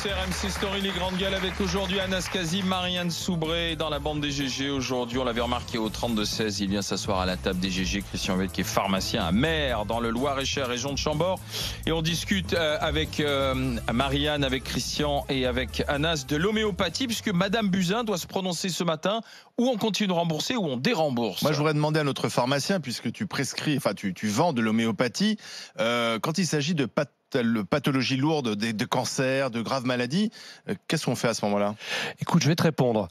c'est RMC Story, les grandes gueules avec aujourd'hui Anas Kazi, Marianne Soubré dans la bande des GG. Aujourd'hui, on l'avait remarqué au 32-16, il vient s'asseoir à la table des GG, Christian Huet qui est pharmacien à Mer dans le Loir-et-Cher, région de Chambord. Et on discute avec Marianne, avec Christian et avec Anas de l'homéopathie, puisque Madame Buzyn doit se prononcer ce matin, où on continue de rembourser ou on dérembourse. Moi, je voudrais demander à notre pharmacien, puisque tu prescris, enfin tu vends de l'homéopathie, quand il s'agit de pathologies lourdes, de cancers, de graves maladies, qu'est-ce qu'on fait à ce moment-là? Écoute, je vais te répondre.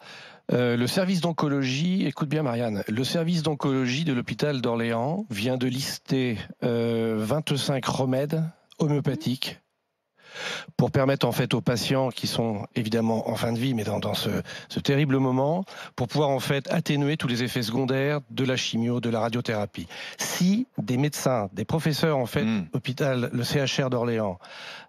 Le service d'oncologie, écoute bien Marianne, le service d'oncologie de l'hôpital d'Orléans vient de lister 25 remèdes homéopathiques pour permettre en fait aux patients qui sont évidemment en fin de vie, mais dans ce terrible moment, pour pouvoir en fait atténuer tous les effets secondaires de la chimio, de la radiothérapie. Si des médecins, des professeurs en fait, hôpital, le CHR d'Orléans,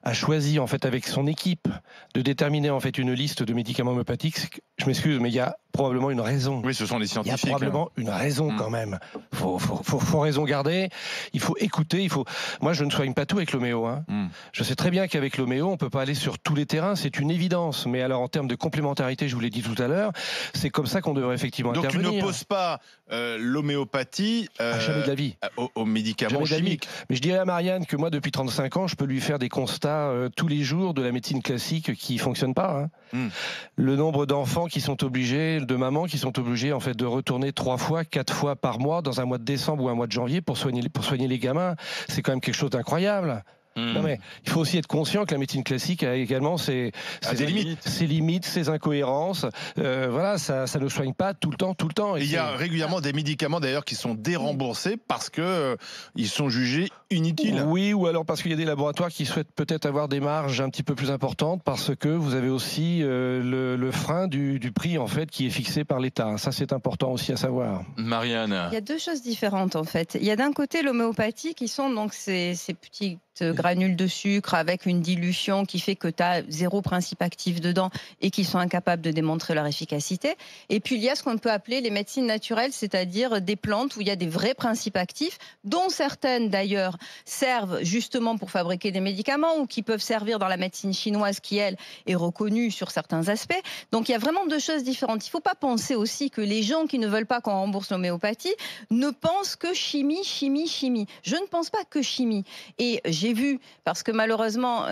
a choisi en fait avec son équipe de déterminer en fait une liste de médicaments homéopathiques, je m'excuse, mais il y a probablement une raison. Oui, ce sont les scientifiques. Il y a probablement une raison quand même. Faut raison garder. Il faut écouter. Moi, je ne soigne pas tout avec l'homéo. Je sais très bien qu'avec l'homéo, on peut pas aller sur tous les terrains. C'est une évidence. Mais alors, en termes de complémentarité, je vous l'ai dit tout à l'heure, c'est comme ça qu'on devrait effectivement intervenir. Donc, tu n'opposes pas l'homéopathie jamais de la vie aux médicaments chimiques. Mais je dirais à Marianne que moi, depuis 35 ans, je peux lui faire des constats tous les jours de la médecine classique qui fonctionne pas. Le nombre d'enfants qui sont obligés, de mamans qui sont obligées en fait de retourner 3 fois, 4 fois par mois dans un mois de décembre ou un mois de janvier pour soigner les gamins, c'est quand même quelque chose d'incroyable. Non mais il faut aussi être conscient que la médecine classique a également ses limites, ses incohérences. Voilà, ça ne soigne pas tout le temps. Et il y a régulièrement des médicaments d'ailleurs qui sont déremboursés parce que ils sont jugés inutiles. Oui, ou alors parce qu'il y a des laboratoires qui souhaitent peut-être avoir des marges un petit peu plus importantes parce que vous avez aussi le frein du prix en fait qui est fixé par l'État. Ça c'est important aussi à savoir. Marianne. Il y a deux choses différentes en fait. Il y a d'un côté l'homéopathie qui sont donc ces petits granules de sucre avec une dilution qui fait que tu as 0 principe actif dedans et qui sont incapables de démontrer leur efficacité. Et puis il y a ce qu'on peut appeler les médecines naturelles, c'est-à-dire des plantes où il y a des vrais principes actifs, dont certaines d'ailleurs servent justement pour fabriquer des médicaments ou qui peuvent servir dans la médecine chinoise qui, elle, est reconnue sur certains aspects. Donc il y a vraiment deux choses différentes. Il ne faut pas penser aussi que les gens qui ne veulent pas qu'on rembourse l'homéopathie ne pensent que chimie. Je ne pense pas que chimie. Et j'ai vu, parce que malheureusement,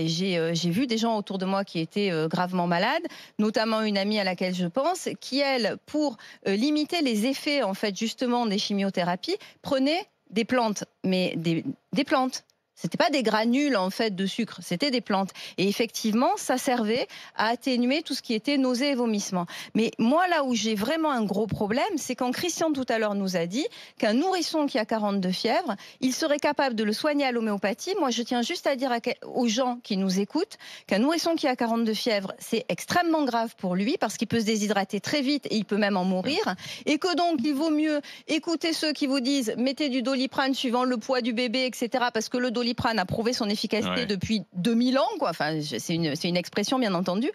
j'ai vu des gens autour de moi qui étaient gravement malades, notamment une amie à laquelle je pense, qui, elle, pour limiter les effets, en fait, justement, des chimiothérapies, prenait des plantes, mais des plantes. C'était pas des granules en fait de sucre, c'était des plantes. Et effectivement, ça servait à atténuer tout ce qui était nausées et vomissements. Mais moi, là où j'ai vraiment un gros problème, c'est quand Christian tout à l'heure nous a dit qu'un nourrisson qui a 42 fièvres, il serait capable de le soigner à l'homéopathie. Moi, je tiens juste à dire aux gens qui nous écoutent qu'un nourrisson qui a 42 fièvres, c'est extrêmement grave pour lui parce qu'il peut se déshydrater très vite et il peut même en mourir. Et que donc, il vaut mieux écouter ceux qui vous disent mettez du Doliprane suivant le poids du bébé, etc. Parce que le Doliprane a prouvé son efficacité depuis 2000 ans, quoi. Enfin, c'est une expression, bien entendu.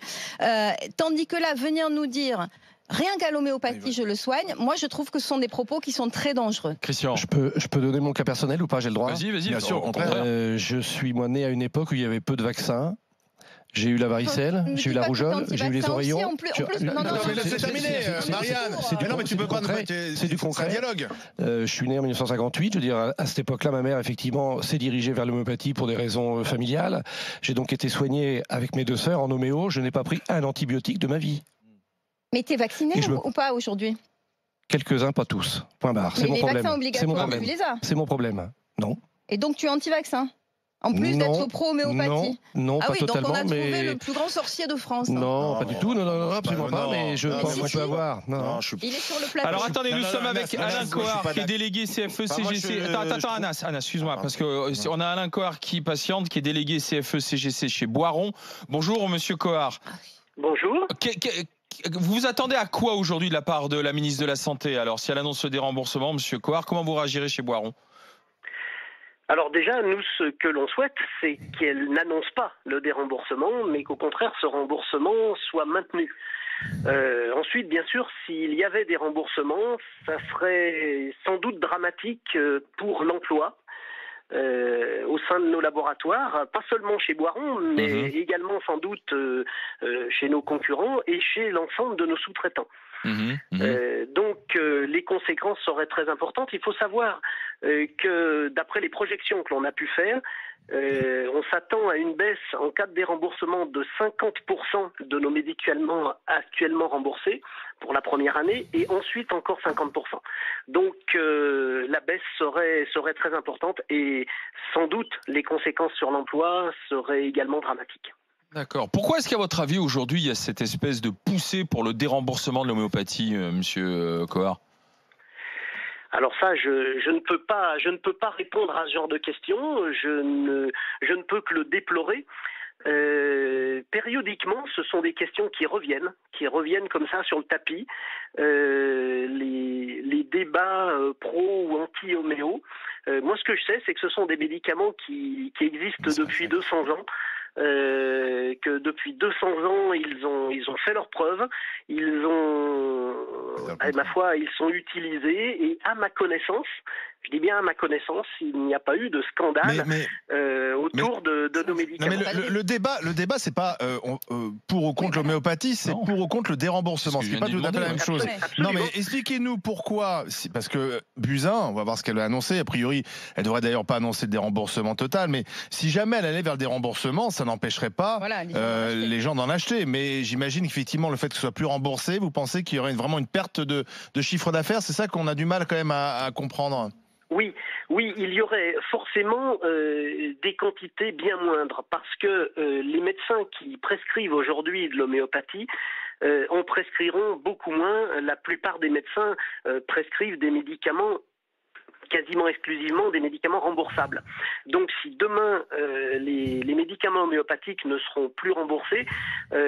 Tandis que là, venir nous dire rien qu'à l'homéopathie, je le soigne, moi, je trouve que ce sont des propos qui sont très dangereux. Christian. Je peux donner mon cas personnel ou pas? J'ai le droit. Vas-y. Bien sûr, au contraire. Je suis né à une époque où il y avait peu de vaccins. J'ai eu la varicelle, j'ai eu la rougeole, j'ai eu les oreillons. Non, c'est terminé, Marianne. Mais tu peux pas nous mettre. C'est du concret. Dialogue. Je suis né en 1958. Je veux dire, à cette époque-là, ma mère, effectivement, s'est dirigée vers l'homéopathie pour des raisons familiales. J'ai donc été soigné avec mes 2 sœurs en homéo. Je n'ai pas pris un antibiotique de ma vie. Mais t'es vacciné ou pas aujourd'hui? Quelques-uns, pas tous. Point barre. C'est mon problème. C'est mon problème. Tu les as. C'est mon problème. Non. Et donc tu es anti-vaccin? En plus d'être pro-homéopathie. Non, pas totalement. Donc on a trouvé le plus grand sorcier de France. Non, pas du tout. Non, absolument pas. Mais je pense qu'on peut avoir. Il est sur le plateau. Alors attendez, nous sommes avec Alain Cohard, qui est délégué CFE-CGC. Attends, Anas, excuse-moi, parce qu'on a Alain Cohard qui patiente, qui est délégué CFE-CGC chez Boiron. Bonjour, monsieur Cohard. Bonjour. Vous vous attendez à quoi aujourd'hui de la part de la ministre de la Santé? Alors, si elle annonce le déremboursement, monsieur Cohard, comment vous réagirez chez Boiron? Alors déjà, nous, ce que l'on souhaite, c'est qu'elle n'annonce pas le déremboursement, mais qu'au contraire, ce remboursement soit maintenu. Ensuite, bien sûr, s'il y avait des remboursements, ça serait sans doute dramatique pour l'emploi. au sein de nos laboratoires, pas seulement chez Boiron, mais également sans doute chez nos concurrents et chez l'ensemble de nos sous-traitants. Donc les conséquences seraient très importantes. Il faut savoir que d'après les projections que l'on a pu faire, on s'attend à une baisse en cas de déremboursement de 50% de nos médicaments actuellement remboursés pour la première année et ensuite encore 50%. Donc la baisse serait très importante et sans doute les conséquences sur l'emploi seraient également dramatiques. D'accord. Pourquoi est-ce qu'à votre avis aujourd'hui il y a cette espèce de poussée pour le déremboursement de l'homéopathie, monsieur Cohard? Alors ça, je ne peux pas répondre à ce genre de questions. Je ne peux que le déplorer. Périodiquement, ce sont des questions qui reviennent comme ça sur le tapis. Les débats pro ou anti-homéo. Moi, ce que je sais, c'est que ce sont des médicaments qui existent depuis 200 ans. Que depuis 200 ans, ils ont fait leurs preuves, ma foi, ils sont utilisés et à ma connaissance, je dis bien à ma connaissance, il n'y a pas eu de scandale autour de nos médicaments. Non mais le débat, c'est pas pour ou contre l'homéopathie, c'est pour ou contre le déremboursement. Ce qui n'est pas tout à fait la même chose. Absolument. Non mais expliquez-nous pourquoi. Parce que Buzyn, on va voir ce qu'elle a annoncé. A priori, elle devrait d'ailleurs pas annoncer de déremboursement total. Mais si jamais elle allait vers le déremboursement, ça n'empêcherait pas les gens d'en acheter. Mais j'imagine qu'effectivement, le fait que ce soit plus remboursé, vous pensez qu'il y aurait vraiment une perte de chiffre d'affaires. C'est ça qu'on a du mal quand même à comprendre. Oui, il y aurait forcément des quantités bien moindres parce que les médecins qui prescrivent aujourd'hui de l'homéopathie en prescriront beaucoup moins. La plupart des médecins prescrivent des médicaments quasiment exclusivement des médicaments remboursables. Donc si demain les médicaments homéopathiques ne seront plus remboursés,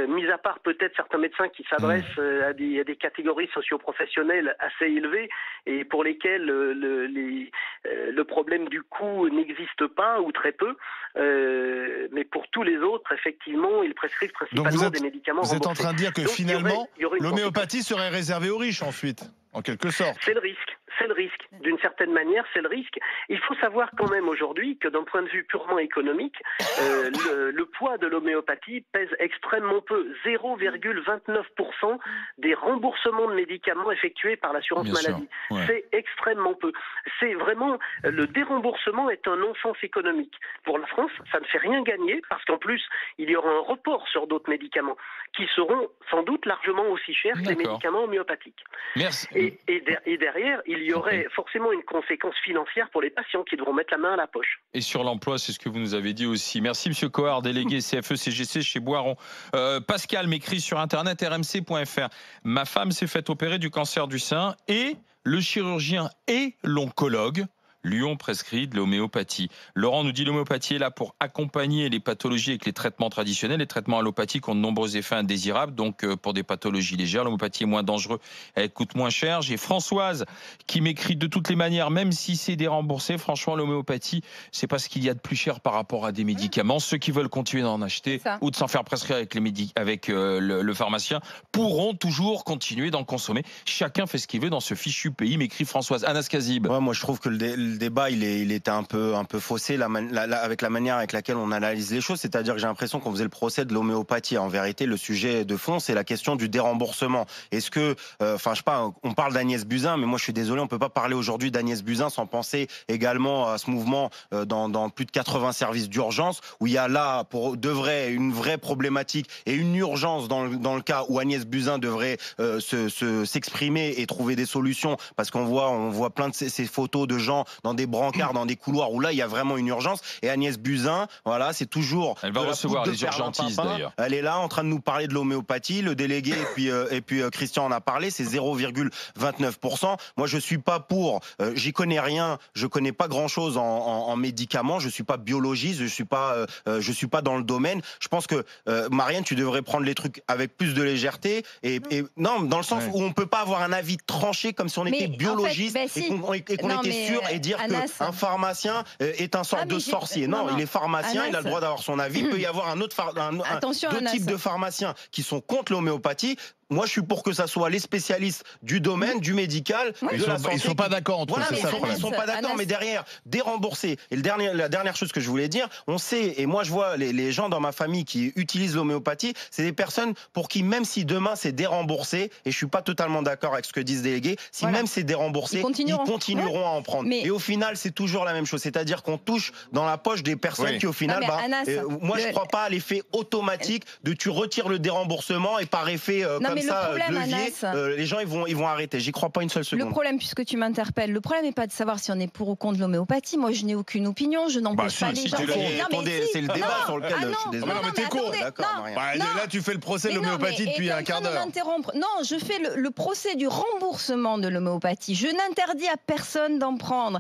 mis à part peut-être certains médecins qui s'adressent à des catégories socio-professionnelles assez élevées et pour lesquelles le problème du coût n'existe pas ou très peu, mais pour tous les autres, effectivement, ils prescrivent principalement des médicaments remboursés. Vous êtes en train de dire que donc, finalement, l'homéopathie serait réservée aux riches ensuite, en quelque sorte. C'est le risque. C'est le risque. D'une certaine manière, c'est le risque. Il faut savoir quand même aujourd'hui que d'un point de vue purement économique, le poids de l'homéopathie pèse extrêmement peu. 0,29% des remboursements de médicaments effectués par l'assurance maladie. Ouais. C'est extrêmement peu. C'est vraiment, le déremboursement est un non-sens économique. Pour la France, ça ne fait rien gagner parce qu'en plus, il y aura un report sur d'autres médicaments qui seront sans doute largement aussi chers que les médicaments homéopathiques. Merci. Et derrière, il y aurait forcément une conséquence financière pour les patients qui devront mettre la main à la poche. Et sur l'emploi, c'est ce que vous nous avez dit aussi. Merci Monsieur Cohard, délégué CFE-CGC chez Boiron. Pascal m'écrit sur internet rmc.fr. Ma femme s'est faite opérer du cancer du sein et le chirurgien et l'oncologue lui ont prescrit de l'homéopathie. Laurent nous dit l'homéopathie est là pour accompagner les pathologies avec les traitements traditionnels. Les traitements allopathiques ont de nombreux effets indésirables. Donc pour des pathologies légères, l'homéopathie est moins dangereux, elle coûte moins cher. J'ai Françoise qui m'écrit de toutes les manières, même si c'est déremboursé, franchement l'homéopathie, c'est pas ce qu'il y a de plus cher par rapport à des médicaments. Ceux qui veulent continuer d'en acheter ou de s'en faire prescrire avec le pharmacien pourront toujours continuer d'en consommer. Chacun fait ce qu'il veut dans ce fichu pays, m'écrit Françoise. Anas Kazib. Ouais, moi je trouve que le débat il était un peu faussé avec la manière avec laquelle on analyse les choses, c'est-à-dire que j'ai l'impression qu'on faisait le procès de l'homéopathie. En vérité, le sujet de fond, c'est la question du déremboursement. Est-ce que, je sais pas, on parle d'Agnès Buzyn, mais moi je suis désolé, on peut pas parler aujourd'hui d'Agnès Buzyn sans penser également à ce mouvement dans plus de 80 services d'urgence où il y a là pour de vrai une vraie problématique et une urgence dans le cas où Agnès Buzyn devrait s'exprimer et trouver des solutions, parce qu'on voit plein de ces photos de gens dans des brancards, dans des couloirs où là il y a vraiment une urgence. Et Agnès Buzyn, voilà, c'est toujours. Elle va recevoir les urgentistes d'ailleurs. Elle est là en train de nous parler de l'homéopathie, le délégué et puis Christian en a parlé, c'est 0,29%. Moi je suis pas pour, j'y connais rien, je connais pas grand chose en médicaments, je suis pas biologiste, je suis pas dans le domaine. Je pense que Marianne, tu devrais prendre les trucs avec plus de légèreté et non, dans le sens où on peut pas avoir un avis tranché comme si on était biologiste et qu'on était sûr et dire qu'un pharmacien est un sorte de sorcier. Non, il est pharmacien, il a le droit d'avoir son avis. Il peut y avoir d'autres types de pharmaciens qui sont contre l'homéopathie. moi, je suis pour que ça soit les spécialistes du domaine, du médical, de la santé. Ils sont pas d'accord entre eux, c'est ça le problème. Ils sont pas d'accord, mais derrière, dérembourser. Et la dernière chose que je voulais dire, on sait, et moi je vois les gens dans ma famille qui utilisent l'homéopathie, c'est des personnes pour qui, même si demain c'est déremboursé, et je suis pas totalement d'accord avec ce que disent les délégués, si même c'est déremboursé, ils continueront à en prendre. Et au final, c'est toujours la même chose, c'est-à-dire qu'on touche dans la poche des personnes qui, au final, moi je crois pas à l'effet automatique de tu retires le déremboursement et par effet levier, les gens ils vont arrêter. J'y crois pas une seule seconde. Le problème, puisque tu m'interpelles, le problème n'est pas de savoir si on est pour ou contre l'homéopathie. Moi, je n'ai aucune opinion, je n'empêche pas les gens. C'est le débat sur lequel je suis désolé. Non, mais t'es con. Là, tu fais le procès de l'homéopathie depuis un quart d'heure. Non, je fais le procès du remboursement de l'homéopathie. Je n'interdis à personne d'en prendre.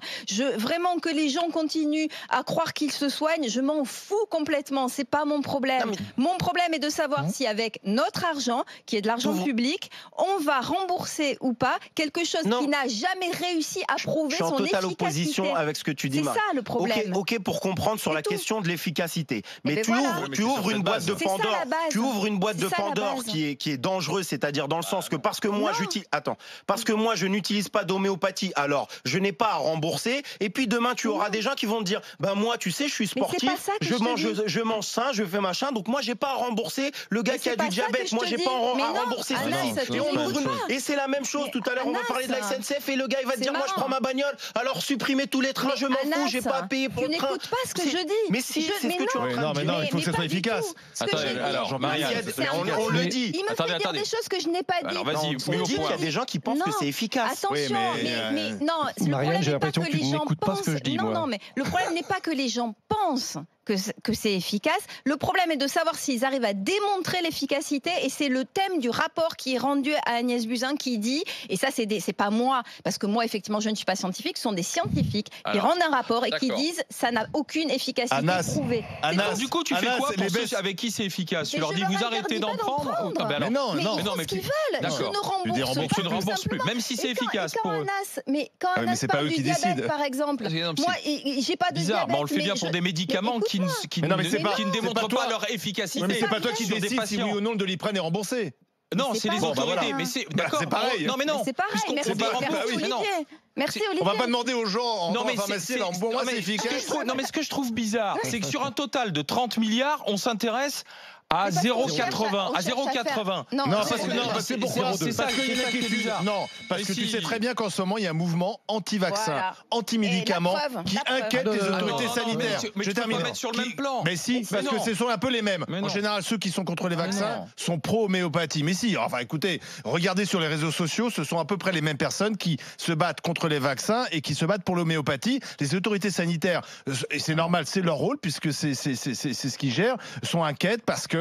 Vraiment que les gens continuent à croire qu'ils se soignent, je m'en fous complètement. C'est pas mon problème. Mon problème est de savoir si avec notre argent, qui est de l'argent public, on va rembourser ou pas quelque chose qui n'a jamais réussi à prouver son efficacité. Je suis en totale opposition avec ce que tu dis, Marie. C'est ça le problème. Ok, pour comprendre sur la question de l'efficacité. Mais tu ouvres une boîte de Pandore. Tu ouvres une boîte de Pandore qui est dangereuse, c'est-à-dire dans le sens que parce que moi je n'utilise pas d'homéopathie, alors je n'ai pas à rembourser. Et puis demain tu auras des gens qui vont te dire, moi tu sais, je suis sportif, je mange sain, je fais machin, donc moi j'ai pas à rembourser. Le gars qui a du diabète, moi j'ai pas à rembourser ceci. Et c'est la même chose. Tout à l'heure on va parler de la SNCF et le gars il va te dire, moi je prends ma bagnole, alors supprimez tous les trains, je m'en fous, j'ai pas à payer pour le train. Tu n'écoutes pas ce que je dis. Mais si, c'est ce que tu es en train de dire. Non, il faut que ça soit efficace. Alors, Marianne, on le dit. Il me fait dire des choses que je n'ai pas dit. Alors vas-y, on dit qu'il y a des gens qui pensent que c'est efficace. Attention, mais non, le problème n'est pas que les gens pensent. Non, mais le problème n'est pas que les gens pensent que c'est efficace. Le problème est de savoir s'ils arrivent à démontrer l'efficacité, et c'est le thème du rapport qui est rendu à Agnès Buzyn qui dit, et ça c'est pas moi, parce que moi effectivement je ne suis pas scientifique, ce sont des scientifiques qui rendent un rapport et qui disent ça n'a aucune efficacité prouvée. Du coup tu fais quoi pour ceux avec qui c'est efficace? Tu leur dis vous arrêtez d'en prendre? Mais non, mais ce qu'ils veulent. Je ne rembourse plus, même si c'est efficace pour eux. Mais quand Anas parle du diabète par exemple, moi j'ai pas de diabète. On le fait bien pour des médicaments qui ne démontrent pas leur efficacité. Mais c'est pas toi qui décides si oui ou non le Doliprane est remboursé. Non, c'est les autorités. Mais c'est d'accord. C'est pareil. Non, mais non. C'est pareil. Merci Olivier. On va pas demander aux gens en pharmacie. Alors bon, moi c'est efficace. Non, mais ce que je trouve bizarre, c'est que sur un total de 30 milliards, on s'intéresse à 0,80. À 0,80. Non, parce que pourquoi? C'est ça qu'il y en a qui est bizarre. Non, parce que tu sais très bien qu'en ce moment, il y a un mouvement anti-vaccin, anti-médicaments qui inquiète les autorités sanitaires. Je termine. Mettre sur le même plan. Mais si, parce que ce sont un peu les mêmes. En général, ceux qui sont contre les vaccins sont pro-homéopathie. Mais si, enfin écoutez, regardez sur les réseaux sociaux, ce sont à peu près les mêmes personnes qui se battent contre les vaccins et qui se battent pour l'homéopathie. Les autorités sanitaires, et c'est normal, c'est leur rôle, puisque c'est ce qu'ils gèrent, sont inquiètes parce que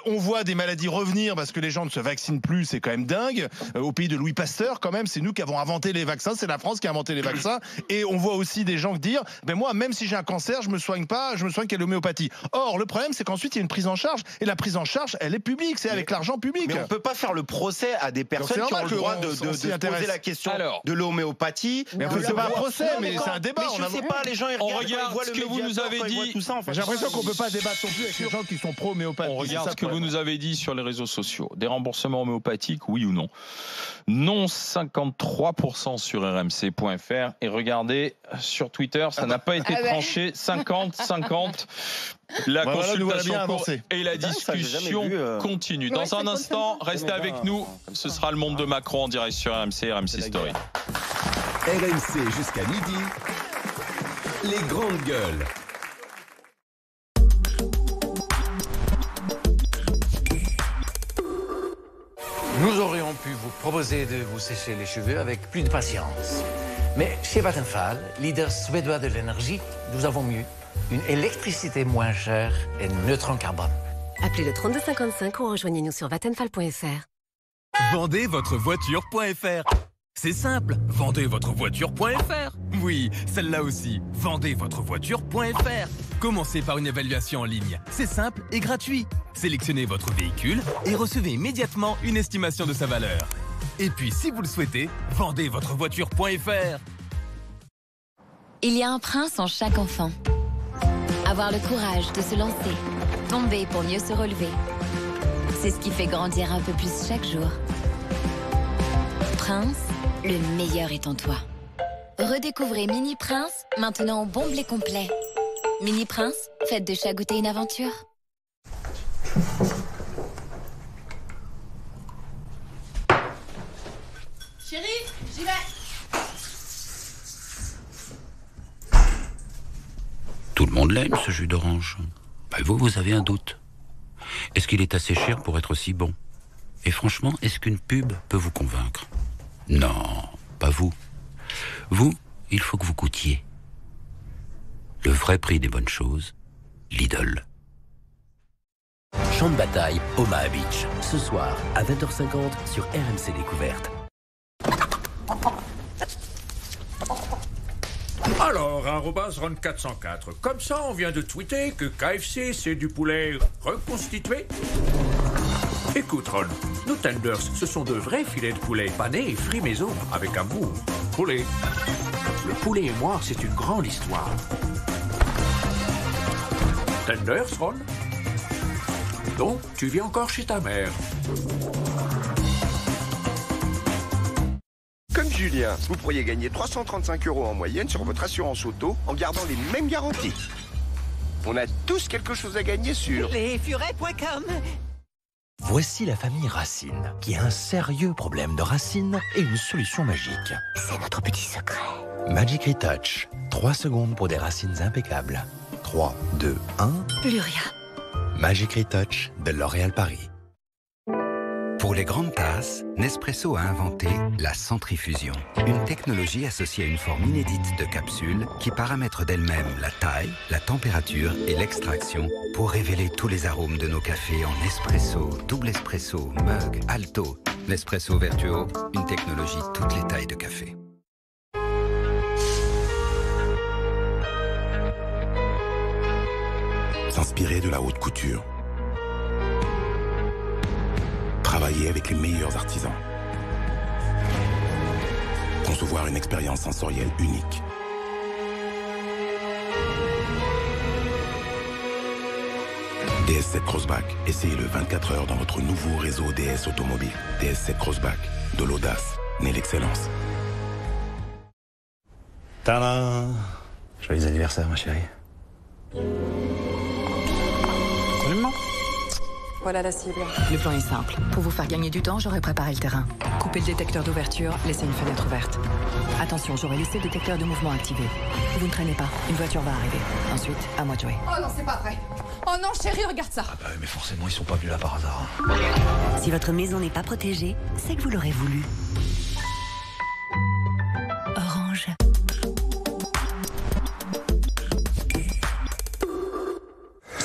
on voit des maladies revenir parce que les gens ne se vaccinent plus, c'est quand même dingue. Au pays de Louis Pasteur, quand même, c'est nous qui avons inventé les vaccins, c'est la France qui a inventé les vaccins. Et on voit aussi des gens dire, moi, même si j'ai un cancer, je me soigne pas, je me soigne qu'à l'homéopathie. Or, le problème, c'est qu'ensuite, il y a une prise en charge, et la prise en charge, elle est publique, c'est avec l'argent public. Mais on peut pas faire le procès à des personnes qui ont le droit de se poser la question de l'homéopathie. Mais c'est pas un procès, mais c'est un débat. Je sais pas, les gens, ils regardent ce que vous nous avez dit. J'ai l'impression qu'on peut pas débattre non plus avec les gens qui sont pro-homéopathie. Regarde ce que vous nous avez dit sur les réseaux sociaux. Des remboursements homéopathiques, oui ou non? Non, 53% sur rmc.fr. Et regardez, sur Twitter, ça n'a pas été tranché. 50-50. La consultation et la discussion continue. Dans un instant, restez avec nous. Ce sera le monde de Macron en direct sur RMC, RMC Story. RMC jusqu'à midi. Les grandes gueules. Nous aurions pu vous proposer de vous sécher les cheveux avec plus de patience. Mais chez Vattenfall, leader suédois de l'énergie, nous avons mieux. Une électricité moins chère et neutre en carbone. Appelez le 3255 ou rejoignez-nous sur vattenfall.fr. Vendez votre voiture.fr. C'est simple, vendez votre voiture.fr. Oui, celle-là aussi, vendez votre voiture.fr. Commencez par une évaluation en ligne. C'est simple et gratuit. Sélectionnez votre véhicule et recevez immédiatement une estimation de sa valeur. Et puis, si vous le souhaitez, vendez votre voiture.fr. Il y a un prince en chaque enfant. Avoir le courage de se lancer, tomber pour mieux se relever. c'est ce qui fait grandir un peu plus chaque jour. Prince, le meilleur est en toi. Redécouvrez Mini Prince, maintenant au bon blé complet. Mini Prince, faites de chaque goûter une aventure. Chérie, j'y vais. Tout le monde l'aime, ce jus d'orange. Mais vous avez un doute. Est-ce qu'il est assez cher pour être si bon? Et franchement, est-ce qu'une pub peut vous convaincre? Non, pas vous. Vous, il faut que vous goûtiez. Le vrai prix des bonnes choses, Lidl. Champ de bataille, Omaha Beach. Ce soir, à 20h50 sur RMC Découverte. Alors, @Ron404. Comme ça, on vient de tweeter que KFC, c'est du poulet reconstitué. Écoute, Ron, nos tenders, ce sont de vrais filets de poulet panés et frits maison, avec amour. Poulet. Le poulet et moi, c'est une grande histoire. Tenders, Ron? Donc, tu vis encore chez ta mère. Comme Julien, vous pourriez gagner 335 € en moyenne sur votre assurance auto en gardant les mêmes garanties. On a tous quelque chose à gagner sur lesfurets.com. Voici la famille Racine, qui a un sérieux problème de racines et une solution magique. C'est notre petit secret. Magic Retouch. 3 secondes pour des racines impeccables. 3, 2, 1. Plus rien. Magic Retouch de L'Oréal Paris. Pour les grandes tasses, Nespresso a inventé la centrifusion. Une technologie associée à une forme inédite de capsule qui paramètre d'elle-même la taille, la température et l'extraction pour révéler tous les arômes de nos cafés en espresso, double espresso, mug, alto. Nespresso Vertuo, une technologie toutes les tailles de café. S'inspirer de la haute couture. Travailler avec les meilleurs artisans. Concevoir une expérience sensorielle unique. DS7 Crossback, essayez-le 24 heures dans votre nouveau réseau DS Automobile. DS7 Crossback, de l'audace, née l'excellence. Tadam! Joyeux anniversaire, ma chérie. Absolument. Voilà la cible. Le plan est simple. Pour vous faire gagner du temps, j'aurais préparé le terrain. Coupez le détecteur d'ouverture, laissez une fenêtre ouverte. Attention, j'aurais laissé le détecteur de mouvement activé. Vous ne traînez pas, une voiture va arriver. Ensuite, à moi de jouer. Oh non, c'est pas vrai. Oh non, chérie, regarde ça. Ah bah mais forcément, ils sont pas venus là par hasard. Si votre maison n'est pas protégée, c'est que vous l'aurez voulu. Orange.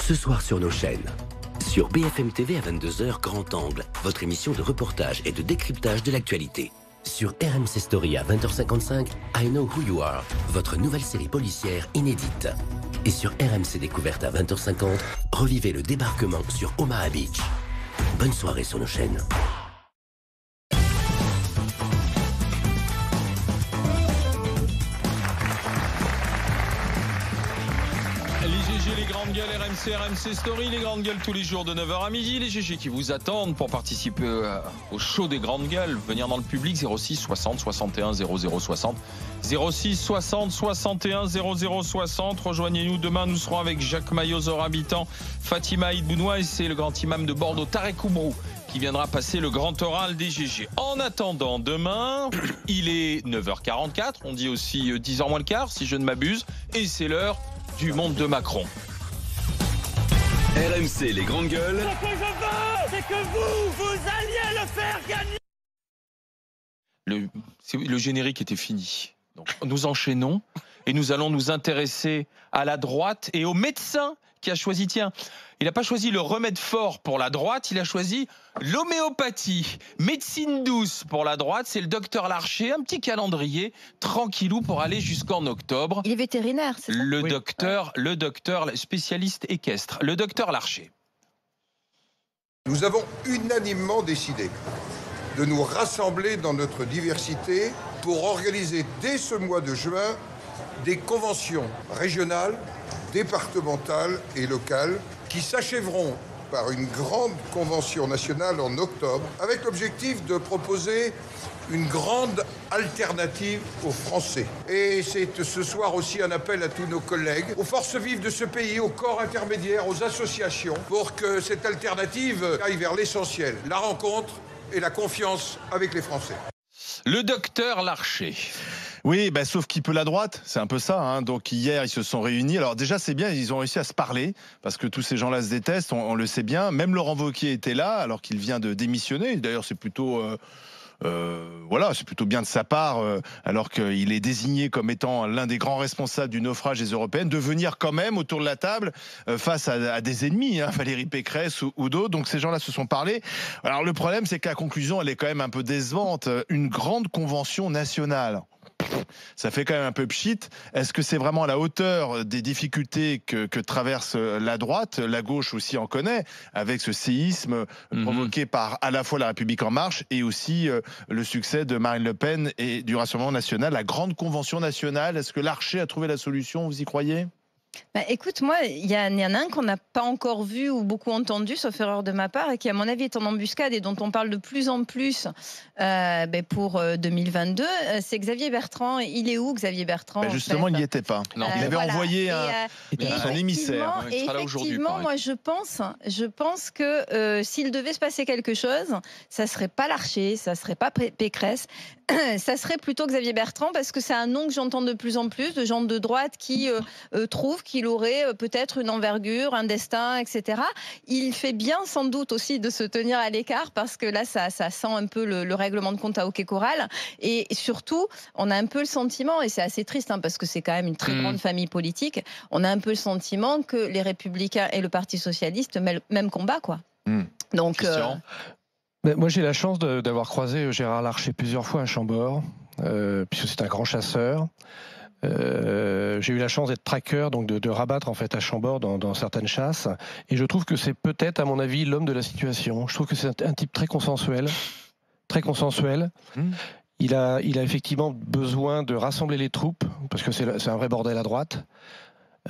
Ce soir sur nos chaînes. Sur BFM TV à 22h, Grand Angle, votre émission de reportage et de décryptage de l'actualité. Sur RMC Story à 20h55, I Know Who You Are, votre nouvelle série policière inédite. Et sur RMC Découverte à 20h50, revivez le débarquement sur Omaha Beach. Bonne soirée sur nos chaînes. Les grandes gueules RMC Story, les grandes gueules tous les jours de 9h à midi, les GG qui vous attendent pour participer au show des grandes gueules, venir dans le public 06 60 61 00 60 06 60 61 00 60. Rejoignez-nous demain, nous serons avec Jacques Maillot, Zora Habitant, Fatima Idbounoua et c'est le grand imam de Bordeaux, Tarek Oubrou, qui viendra passer le grand oral des GG. En attendant, demain, il est 9h44, on dit aussi 10h moins le quart si je ne m'abuse, et c'est l'heure du monde de Macron. RMC, les grandes gueules. Ce que je veux, c'est que vous alliez le faire gagner. Le générique était fini. Donc, nous enchaînons et nous allons nous intéresser à la droite et au médecin qui a choisi, tiens, il n'a pas choisi le remède fort pour la droite, il a choisi l'homéopathie. Médecine douce pour la droite, c'est le docteur Larcher, un petit calendrier tranquillou pour aller jusqu'en octobre. Il est vétérinaire, c'est ça? Le docteur spécialiste équestre, le docteur Larcher. Nous avons unanimement décidé de nous rassembler dans notre diversité pour organiser dès ce mois de juin des conventions régionales, départementales et locales qui s'achèveront par une grande convention nationale en octobre, avec l'objectif de proposer une grande alternative aux Français. Et c'est ce soir aussi un appel à tous nos collègues, aux forces vives de ce pays, aux corps intermédiaires, aux associations, pour que cette alternative aille vers l'essentiel, la rencontre et la confiance avec les Français. Le docteur Larcher. Oui, bah, sauf qui peut la droite, c'est un peu ça. Hein. Donc hier, ils se sont réunis. Alors déjà, c'est bien, ils ont réussi à se parler, parce que tous ces gens-là se détestent, on le sait bien. Même Laurent Wauquiez était là, alors qu'il vient de démissionner. D'ailleurs, c'est plutôt... voilà, c'est plutôt bien de sa part, alors qu'il est désigné comme étant l'un des grands responsables du naufrage des Européennes, de venir quand même autour de la table face à des ennemis, hein, Valérie Pécresse ou d'autres. Donc ces gens-là se sont parlé. Alors le problème, c'est que la conclusion, elle est quand même un peu décevante. Une grande convention nationale. Ça fait quand même un peu pchit. Est-ce que c'est vraiment à la hauteur des difficultés que traverse la droite? La gauche aussi en connaît, avec ce séisme provoqué par à la fois la République en marche et aussi le succès de Marine Le Pen et du Rassemblement national, la grande convention nationale. Est-ce que Larcher a trouvé la solution? Vous y croyez? Bah, écoute, moi, il y en a un qu'on n'a pas encore vu ou beaucoup entendu, sauf erreur de ma part, et qui, à mon avis, est en embuscade et dont on parle de plus en plus pour 2022. C'est Xavier Bertrand. Il est où, Xavier Bertrand? Justement, il n'y était pas. Non. Il avait envoyé un émissaire. Et effectivement, moi, je pense que s'il devait se passer quelque chose, ça ne serait pas Larcher, ça ne serait pas Pécresse, ça serait plutôt Xavier Bertrand, parce que c'est un nom que j'entends de plus en plus, de gens de droite qui trouvent qu'il aurait peut-être une envergure, un destin, etc. Il fait bien sans doute aussi de se tenir à l'écart, parce que là, ça sent un peu le règlement de compte à Hockey Choral. Et surtout, on a un peu le sentiment, et c'est assez triste, hein, parce que c'est quand même une très grande famille politique, on a un peu le sentiment que les Républicains et le Parti Socialiste, même combat, quoi. Donc... Moi, j'ai la chance d'avoir croisé Gérard Larcher plusieurs fois à Chambord, puisque c'est un grand chasseur. J'ai eu la chance d'être tracker, donc de rabattre en fait à Chambord dans certaines chasses, et je trouve que c'est peut-être, à mon avis, l'homme de la situation. Je trouve que c'est un type très consensuel. Il a effectivement besoin de rassembler les troupes, parce que c'est un vrai bordel à droite.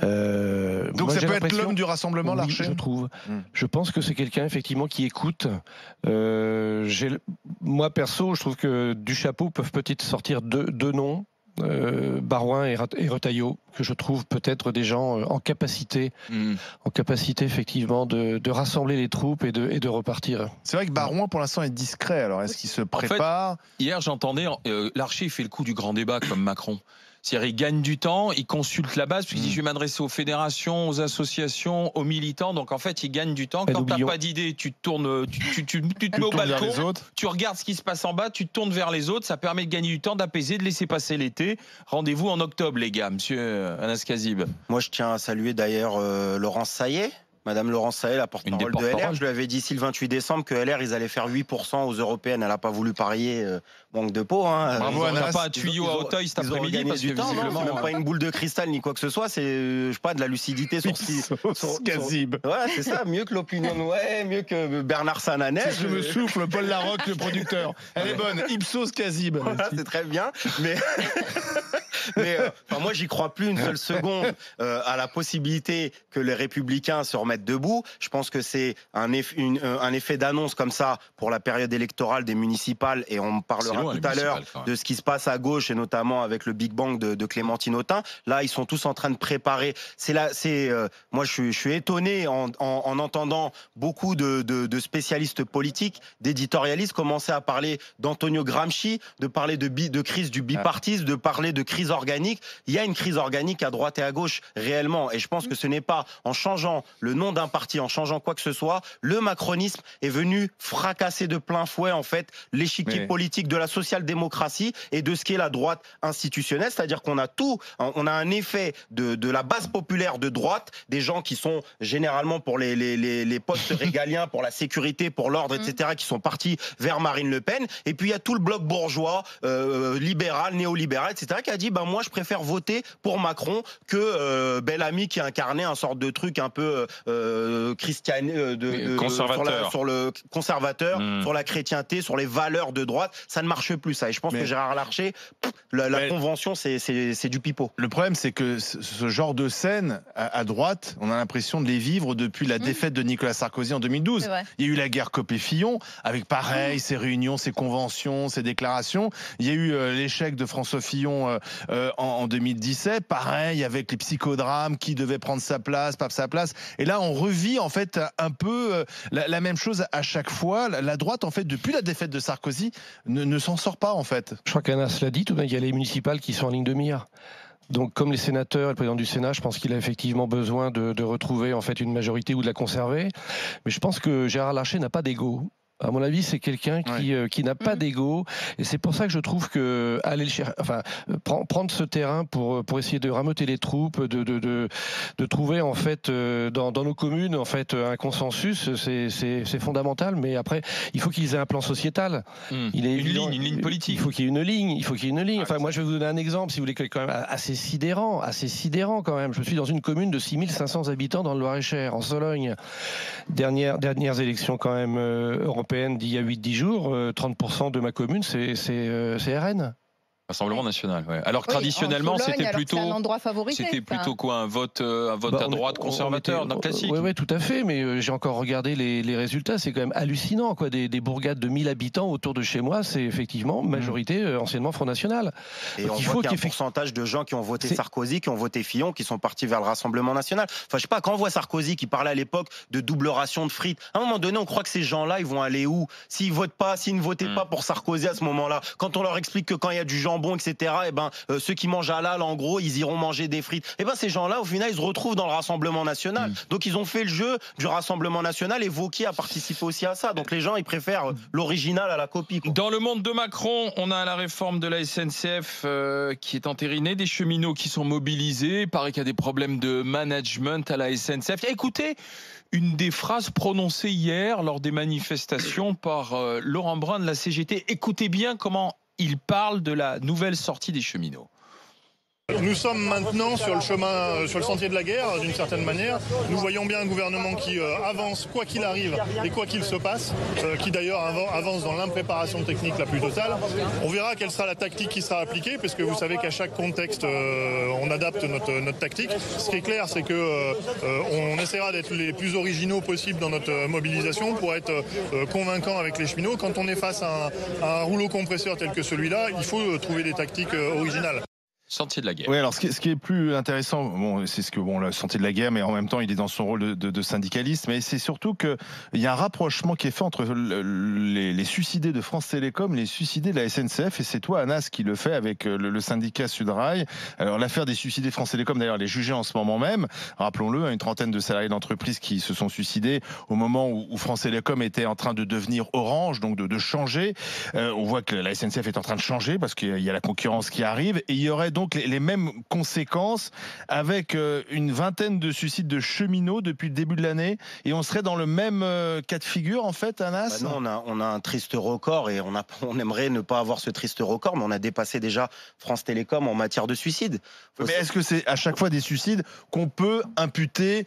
Donc ça peut être l'homme du rassemblement, Larcher, je trouve. Je pense que c'est quelqu'un effectivement qui écoute. Moi perso, je trouve que du chapeau peuvent peut-être sortir deux noms. Barouin et Retailleau, que je trouve peut-être des gens en capacité effectivement de rassembler les troupes et de repartir. C'est vrai que Barouin pour l'instant est discret, alors est-ce qu'il se prépare? En fait, hier j'entendais Larcher fait le coup du grand débat comme Macron. C'est-à-dire, il gagne du temps, il consulte la base, puis il dit je vais m'adresser aux fédérations, aux associations, aux militants. Donc en fait, il gagne du temps. Quand tu n'as pas d'idée, tu te tournes, tu te mets au balcon, tu regardes ce qui se passe en bas, tu te tournes vers les autres. Ça permet de gagner du temps, d'apaiser, de laisser passer l'été. Rendez-vous en octobre, les gars, monsieur Anas Kazib. Moi, je tiens à saluer d'ailleurs Laurence Saillet. Madame Laurence Saillet, la porte-parole de LR, je lui avais dit ici le 28 décembre que LR, ils allaient faire 8% aux européennes. Elle n'a pas voulu parier, manque de peau. Hein. Bravo, on n'a pas un tuyau à Auteuil cet après-midi, parce que visiblement... C'est même pas une boule de cristal ni quoi que ce soit, c'est, je sais pas, de la lucidité sur ce qui... Kazib. Ouais, c'est ça, mieux que l'opinion, ouais, mieux que Bernard Sananès. Je me souffle, Paul Larocque, le producteur. Elle est bonne, Ipsos Kazib. Voilà, c'est très bien, mais... moi, j'y crois plus une seule seconde à la possibilité que les Républicains se remettent debout. Je pense que c'est un effet d'annonce comme ça pour la période électorale des municipales, et on parlera tout à l'heure de ce qui se passe à gauche, et notamment avec le Big Bang de Clémentine Autain. Là, ils sont tous en train de préparer. Moi, je suis étonné en entendant beaucoup de spécialistes politiques, d'éditorialistes commencer à parler d'Antonio Gramsci, de parler de crise du bipartisme, de parler de crise organique. Il y a une crise organique à droite et à gauche réellement, et je pense que ce n'est pas en changeant le nom d'un parti, en changeant quoi que ce soit. Le macronisme est venu fracasser de plein fouet en fait l'échiquier politique de la social-démocratie et de ce qu'est la droite institutionnelle, c'est-à-dire qu'on a on a un effet de la base populaire de droite, des gens qui sont généralement pour les postes régaliens, pour la sécurité, pour l'ordre, etc., qui sont partis vers Marine Le Pen, et puis il y a tout le bloc bourgeois, libéral, néolibéral, etc., qui a dit moi je préfère voter pour Macron que Bellamy qui incarnait un sorte de truc un peu conservateur. Sur le conservateur, sur la chrétienté, sur les valeurs de droite. Ça ne marche plus, ça. Et je pense que Gérard Larcher, la convention, c'est du pipeau. Le problème, c'est que ce genre de scène à droite, on a l'impression de les vivre depuis la défaite de Nicolas Sarkozy en 2012. Il y a eu la guerre Copé-Fillon, avec pareil, ces réunions, ces conventions, ces déclarations. Il y a eu l'échec de François Fillon en 2017, pareil, avec les psychodrames, qui devait prendre sa place, pas sa place. Et là, on revit en fait un peu la même chose à chaque fois. La droite, en fait, depuis la défaite de Sarkozy, ne s'en sort pas, en fait. Je crois qu'Anas l'a dit, tout de même, il y a les municipales qui sont en ligne de mire. Donc, comme les sénateurs et le président du Sénat, je pense qu'il a effectivement besoin de retrouver en fait une majorité ou de la conserver. Mais je pense que Gérard Larcher n'a pas d'ego. À mon avis, c'est quelqu'un qui n'a pas d'ego, et c'est pour ça que je trouve que aller prendre ce terrain pour essayer de rameuter les troupes, de trouver en fait dans nos communes en fait un consensus, c'est fondamental. Mais après, il faut qu'ils aient un plan sociétal. Une ligne politique. Il faut qu'il y ait une ligne. Enfin, moi, je vais vous donner un exemple, si vous voulez, quand même assez sidérant quand même. Je suis dans une commune de 6500 habitants dans le Loir-et-Cher, en Sologne. Dernières élections quand même européennes d'il y a 8-10 jours, 30% de ma commune, c'est RN. Rassemblement national, ouais. Alors que traditionnellement, c'était plutôt quoi, un vote à droite conservateur, classique. Oui, tout à fait. Mais j'ai encore regardé les résultats. C'est quand même hallucinant, quoi. Des bourgades de 1000 habitants autour de chez moi, c'est effectivement majorité anciennement Front National. Et donc, il faut qu'il y ait un pourcentage de gens qui ont voté Sarkozy, qui ont voté Fillon, qui sont partis vers le Rassemblement national. Enfin, je sais pas. Quand on voit Sarkozy qui parlait à l'époque de double ration de frites, à un moment donné, on croit que ces gens-là, ils vont aller où? S'ils ne votaient pas pour Sarkozy à ce moment-là, quand on leur explique que quand il y a du jambon, etc., ceux qui mangent halal, en gros, ils iront manger des frites. Ces gens-là, au final, ils se retrouvent dans le Rassemblement national. Donc, ils ont fait le jeu du Rassemblement national, et Wauquiez a participé aussi à ça. Donc, les gens, ils préfèrent l'original à la copie, quoi. Dans le monde de Macron, on a la réforme de la SNCF qui est entérinée, des cheminots qui sont mobilisés. Il paraît qu'il y a des problèmes de management à la SNCF. Écoutez, une des phrases prononcées hier lors des manifestations par Laurent Brun de la CGT. Écoutez bien comment il parle de la nouvelle sortie des cheminots. Nous sommes maintenant sur le chemin, sur le sentier de la guerre, d'une certaine manière. Nous voyons bien un gouvernement qui avance quoi qu'il arrive et quoi qu'il se passe, qui d'ailleurs avance dans l'impréparation technique la plus totale. On verra quelle sera la tactique qui sera appliquée, parce que vous savez qu'à chaque contexte, on adapte notre tactique. Ce qui est clair, c'est que on essaiera d'être les plus originaux possibles dans notre mobilisation pour être convaincants avec les cheminots. Quand on est face à un rouleau compresseur tel que celui-là, il faut trouver des tactiques originales. Sentier de la guerre. Oui, alors ce qui est plus intéressant, c'est le sentier de la guerre, mais en même temps, il est dans son rôle de syndicaliste. Mais c'est surtout qu'il y a un rapprochement qui est fait entre les suicidés de France Télécom et les suicidés de la SNCF. Et c'est toi, Anas, qui le fait avec le syndicat Sudrail. Alors, l'affaire des suicidés de France Télécom, d'ailleurs, elle est jugée en ce moment même. Rappelons-le, une trentaine de salariés d'entreprise qui se sont suicidés au moment où France Télécom était en train de devenir Orange, donc de changer. On voit que la SNCF est en train de changer parce qu'il y a la concurrence qui arrive. Et il y aurait donc les mêmes conséquences avec une vingtaine de suicides de cheminots depuis le début de l'année, et on serait dans le même cas de figure en fait, Anas. Non, on a un triste record, et on aimerait ne pas avoir ce triste record, mais on a dépassé déjà France Télécom en matière de suicide. Mais est-ce que c'est à chaque fois des suicides qu'on peut imputer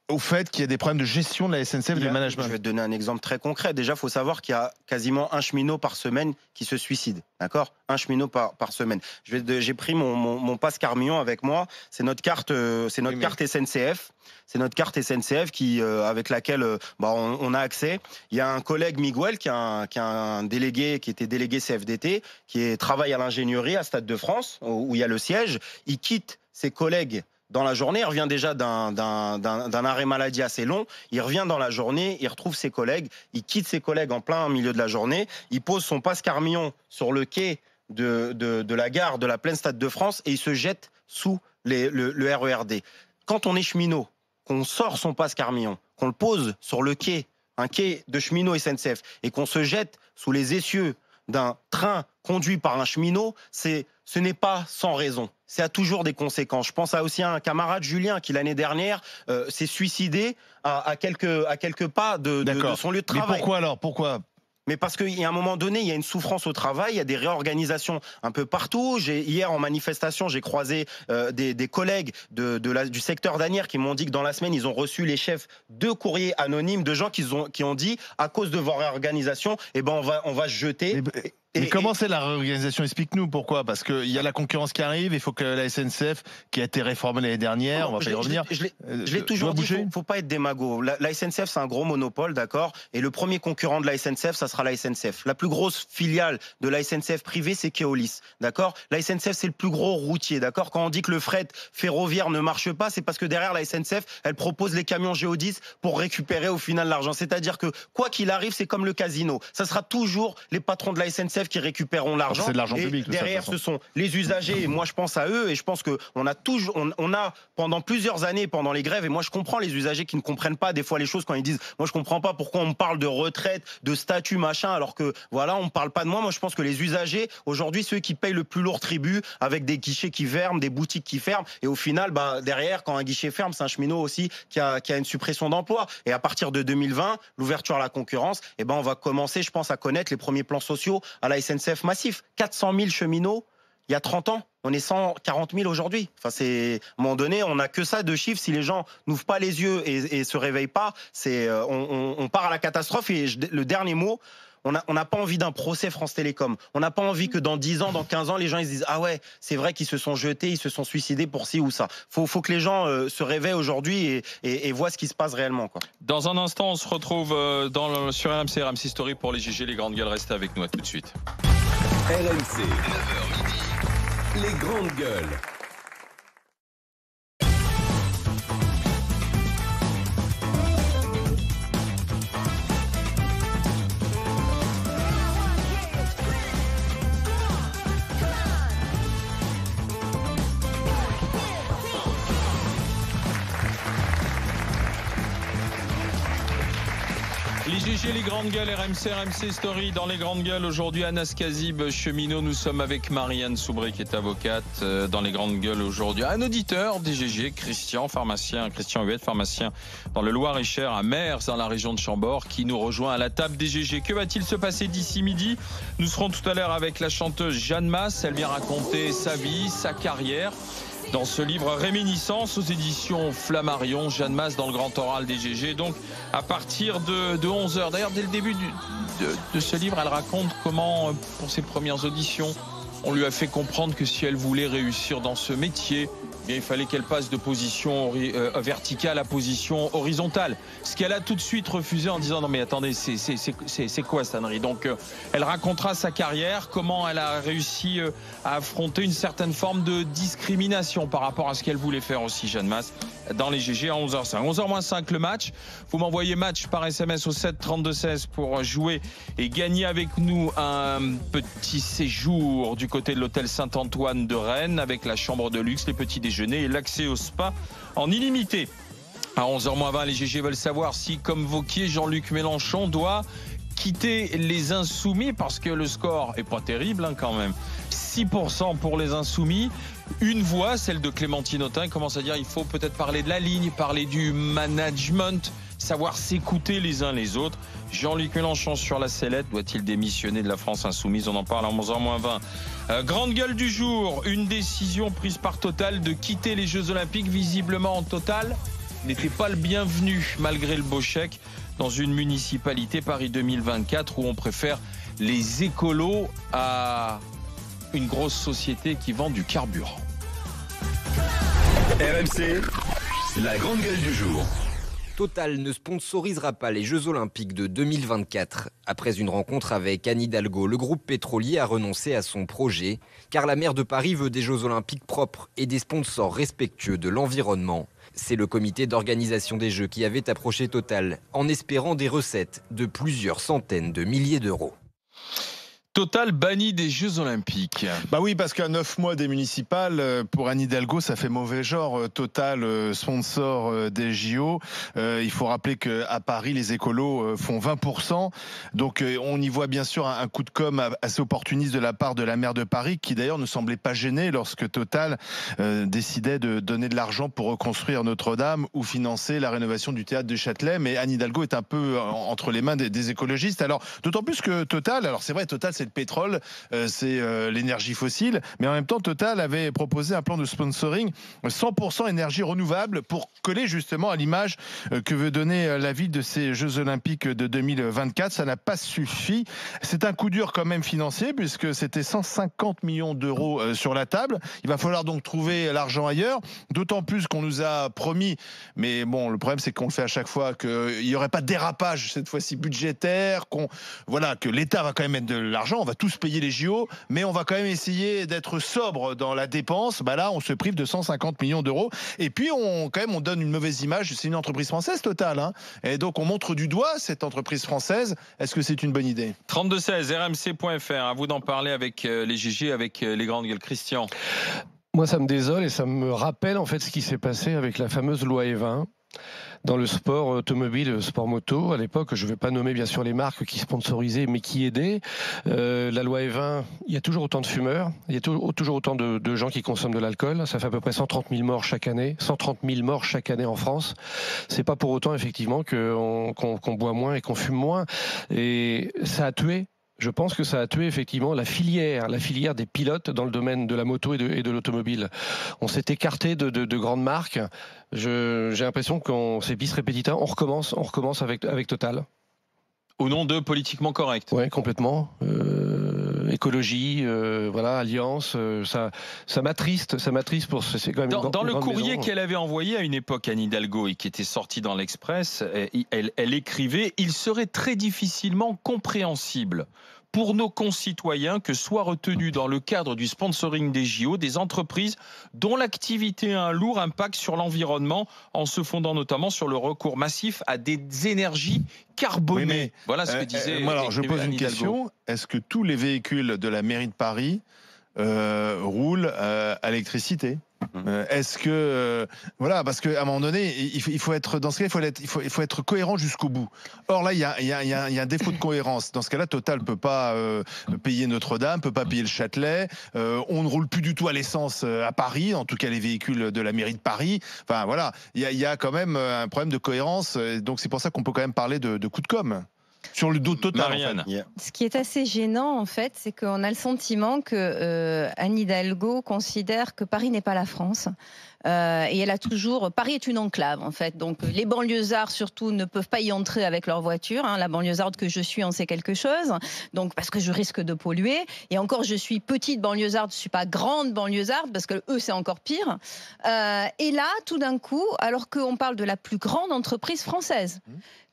au fait qu'il y a des problèmes de gestion de la SNCF, de management? Je vais te donner un exemple très concret. Déjà, il faut savoir qu'il y a quasiment un cheminot par semaine qui se suicide. D'accord ? Un cheminot par semaine. J'ai pris mon passe Carmillon avec moi. C'est notre carte, carte SNCF. C'est notre carte SNCF avec laquelle on a accès. Il y a un collègue, Miguel, qui est un délégué, qui était délégué CFDT, qui travaille à l'ingénierie à Stade de France, où il y a le siège. Il quitte ses collègues dans la journée, il revient déjà d'un arrêt maladie assez long, il revient dans la journée, il retrouve ses collègues, il quitte ses collègues en plein milieu de la journée, il pose son passe Carmillon sur le quai de la gare de la Plaine Stade de France, et il se jette sous le RERD. Quand on est cheminot, qu'on sort son passe Carmillon, qu'on le pose sur le quai, un quai de cheminot SNCF, et qu'on se jette sous les essieux d'un train conduit par un cheminot, ce n'est pas sans raison. Ça a toujours des conséquences. Je pense aussi à un camarade, Julien, qui l'année dernière s'est suicidé à quelques pas de son lieu de travail. Mais pourquoi alors ? Pourquoi ? Mais parce qu'il y a un moment donné, il y a une souffrance au travail, il y a des réorganisations un peu partout. Hier, en manifestation, j'ai croisé des collègues du secteur d'Asnières qui m'ont dit que dans la semaine, ils ont reçu les chefs de courriers anonymes de gens qui ont dit, à cause de vos réorganisations, eh ben on va se jeter. Mais comment c'est la réorganisation? Explique-nous pourquoi. Parce qu'il y a la concurrence qui arrive, il faut que la SNCF, qui a été réformée l'année dernière, on va pas y revenir. Je l'ai toujours dit, il ne faut pas être démago. La SNCF, c'est un gros monopole, d'accord? Et le premier concurrent de la SNCF, ça sera la SNCF. La plus grosse filiale de la SNCF privée, c'est Keolis, d'accord? La SNCF, c'est le plus gros routier, d'accord? Quand on dit que le fret ferroviaire ne marche pas, c'est parce que derrière la SNCF, elle propose les camions Géodis pour récupérer au final l'argent. C'est-à-dire que, quoi qu'il arrive, c'est comme le casino. Ça sera toujours les patrons de la SNCF qui récupéreront l'argent. C'est de l'argent public. Derrière, ce sont les usagers. Et moi, je pense à eux. Et je pense que on a pendant plusieurs années, pendant les grèves. Et moi, je comprends les usagers qui ne comprennent pas des fois les choses quand ils disent. Moi, je comprends pas pourquoi on me parle de retraite, de statut, machin, alors que voilà, on me parle pas de moi. Moi, je pense que les usagers aujourd'hui, ceux qui payent le plus lourd tribut, avec des guichets qui ferment, des boutiques qui ferment. Et au final, derrière, quand un guichet ferme, c'est un cheminot aussi qui a une suppression d'emploi. Et à partir de 2020, l'ouverture à la concurrence, on va commencer, je pense, à connaître les premiers plans sociaux à la SNCF massif. 400 000 cheminots il y a 30 ans. On est 140 000 aujourd'hui. Enfin, à un moment donné, on n'a que ça de chiffres. Si les gens n'ouvrent pas les yeux et se réveillent pas, on part à la catastrophe. Et le dernier mot, on n'a pas envie d'un procès France Télécom. On n'a pas envie que dans 10 ans, dans 15 ans, les gens ils se disent « Ah ouais, c'est vrai qu'ils se sont jetés, ils se sont suicidés pour ci ou ça ». Faut que les gens se réveillent aujourd'hui et voient ce qui se passe réellement, quoi. Dans un instant, on se retrouve sur RMC Story pour les GG, les grandes gueules. Restez avec nous, à tout de suite. RMC, 9h midi, les grandes gueules. Les GG, les grandes gueules, RMC Story. Dans les grandes gueules, aujourd'hui, Anas Kazib, cheminot. Nous sommes avec Marianne Soubré, qui est avocate. Dans les grandes gueules, aujourd'hui, un auditeur des GG, Christian Huette, pharmacien dans le Loir-et-Cher, à Mers, dans la région de Chambord, qui nous rejoint à la table des GG. Que va-t-il se passer d'ici midi? Nous serons tout à l'heure avec la chanteuse Jeanne Masse. Elle vient raconter sa vie, sa carrière. Dans ce livre Réminiscence aux éditions Flammarion, Jeanne Masse dans le grand oral des GG. Donc à partir de 11h. D'ailleurs, dès le début de ce livre, elle raconte comment, pour ses premières auditions, on lui a fait comprendre que si elle voulait réussir dans ce métier, il fallait qu'elle passe de position verticale à position horizontale. Ce qu'elle a tout de suite refusé en disant non mais attendez, c'est quoi cette ânerie? Donc elle racontera sa carrière, comment elle a réussi à affronter une certaine forme de discrimination par rapport à ce qu'elle voulait faire aussi, Jeanne Masse, dans les GG à 11h05. 11h-5 le match. Vous m'envoyez match par SMS au 7 32 16 pour jouer et gagner avec nous un petit séjour du côté de l'hôtel Saint-Antoine de Rennes avec la chambre de luxe, les petits déjeuners et l'accès au spa en illimité. À 11h-20, les GG veulent savoir si, comme Wauquiez, Jean-Luc Mélenchon doit quitter les Insoumis, parce que le score est pas terrible quand même. 6% pour les Insoumis. Une voix, celle de Clémentine Autain, commence à dire il faut peut-être parler de la ligne, parler du management, savoir s'écouter les uns les autres. Jean-Luc Mélenchon sur la sellette, doit-il démissionner de la France Insoumise? On en parle à 11h-20. Grande gueule du jour, une décision prise par Total de quitter les Jeux Olympiques. Visiblement, Total n'était pas le bienvenu malgré le beau chèque dans une municipalité Paris 2024 où on préfère les écolos à une grosse société qui vend du carburant. RMC, la grande gueule du jour. Total ne sponsorisera pas les Jeux Olympiques de 2024. Après une rencontre avec Anne Hidalgo, le groupe pétrolier a renoncé à son projet, car la maire de Paris veut des Jeux Olympiques propres et des sponsors respectueux de l'environnement. C'est le comité d'organisation des Jeux qui avait approché Total, en espérant des recettes de plusieurs centaines de milliers d'euros. Total banni des Jeux Olympiques. Bah oui, parce qu'à 9 mois des municipales, pour Anne Hidalgo, ça fait mauvais genre. Total, sponsor des JO. Il faut rappeler qu'à Paris, les écolos font 20%. Donc on y voit bien sûr un coup de com' assez opportuniste de la part de la maire de Paris, qui d'ailleurs ne semblait pas gênée lorsque Total décidait de donner de l'argent pour reconstruire Notre-Dame ou financer la rénovation du théâtre de Châtelet. Mais Anne Hidalgo est un peu entre les mains des écologistes. Alors d'autant plus que Total, alors c'est vrai, Total c'est le pétrole, c'est l'énergie fossile, mais en même temps Total avait proposé un plan de sponsoring 100% énergie renouvelable pour coller justement à l'image que veut donner la ville de ces Jeux Olympiques de 2024. Ça n'a pas suffi. C'est un coup dur quand même financier puisque c'était 150 millions d'euros sur la table. Il va falloir donc trouver l'argent ailleurs, d'autant plus qu'on nous a promis, mais bon, le problème c'est qu'on le fait à chaque fois, qu'il n'y aurait pas de dérapage cette fois-ci budgétaire, que l'État va quand même mettre de l'argent. On va tous payer les JO, mais on va quand même essayer d'être sobre dans la dépense. Bah là, on se prive de 150 millions d'euros. Et puis, on donne une mauvaise image. C'est une entreprise française, Total, hein. Et donc, on montre du doigt cette entreprise française. Est-ce que c'est une bonne idée? 32-16, rmc.fr. À vous d'en parler avec les GG, avec les grandes gueules. Christian. Moi, ça me désole et ça me rappelle en fait ce qui s'est passé avec la fameuse loi Evin. Dans le sport automobile, le sport moto, à l'époque, je ne vais pas nommer bien sûr les marques qui sponsorisaient, mais qui aidaient. La loi Evin, il y a toujours autant de fumeurs, il y a toujours autant de gens qui consomment de l'alcool. Ça fait à peu près 130 000 morts chaque année, 130 000 morts chaque année en France. C'est pas pour autant effectivement qu'on boit moins et qu'on fume moins. Et ça a tué. Je pense que ça a tué effectivement la filière des pilotes dans le domaine de la moto et de l'automobile. On s'est écarté de grandes marques. J'ai l'impression qu'on c'est bis repetita. On recommence avec Total. Au nom de politiquement correct. Ouais, complètement. Écologie, voilà, alliance, ça m'attriste pour c'est quand même dans le courrier qu'elle avait envoyé à une époque Anne Hidalgo et qui était sorti dans l'Express, elle écrivait: il serait très difficilement compréhensible pour nos concitoyens que soient retenus dans le cadre du sponsoring des JO des entreprises dont l'activité a un lourd impact sur l'environnement, en se fondant notamment sur le recours massif à des énergies carbonées. Oui, mais, voilà ce que disait. Alors, je pose une question. Est-ce que tous les véhicules de la mairie de Paris roulent à l'électricité? Est-ce que voilà, parce qu'à un moment donné, il faut être dans ce cas, il faut être cohérent jusqu'au bout. Or là, il y a un défaut de cohérence. Dans ce cas-là, Total peut pas payer Notre-Dame, peut pas payer le Châtelet. On ne roule plus du tout à l'essence à Paris, en tout cas les véhicules de la mairie de Paris. Enfin voilà, il y a quand même un problème de cohérence. Donc c'est pour ça qu'on peut quand même parler de coup de com'. Sur le dos Total, Marianne. En fait. Ce qui est assez gênant, en fait, c'est qu'on a le sentiment que Anne Hidalgo considère que Paris n'est pas la France. Et elle a toujours... Paris est une enclave, en fait. Donc, les banlieusards, surtout, ne peuvent pas y entrer avec leur voiture. Hein. La banlieusarde que je suis en sait quelque chose. Donc, parce que je risque de polluer. Et encore, je suis petite banlieusarde, je ne suis pas grande banlieusarde, parce que eux, c'est encore pire. Et là, tout d'un coup, alors qu'on parle de la plus grande entreprise française...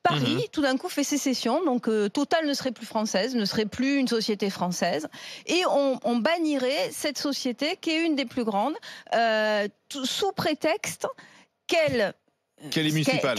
Paris, tout d'un coup, fait sécession, donc Total ne serait plus française, ne serait plus une société française, et on bannirait cette société qui est une des plus grandes, sous prétexte qu'elle est municipale.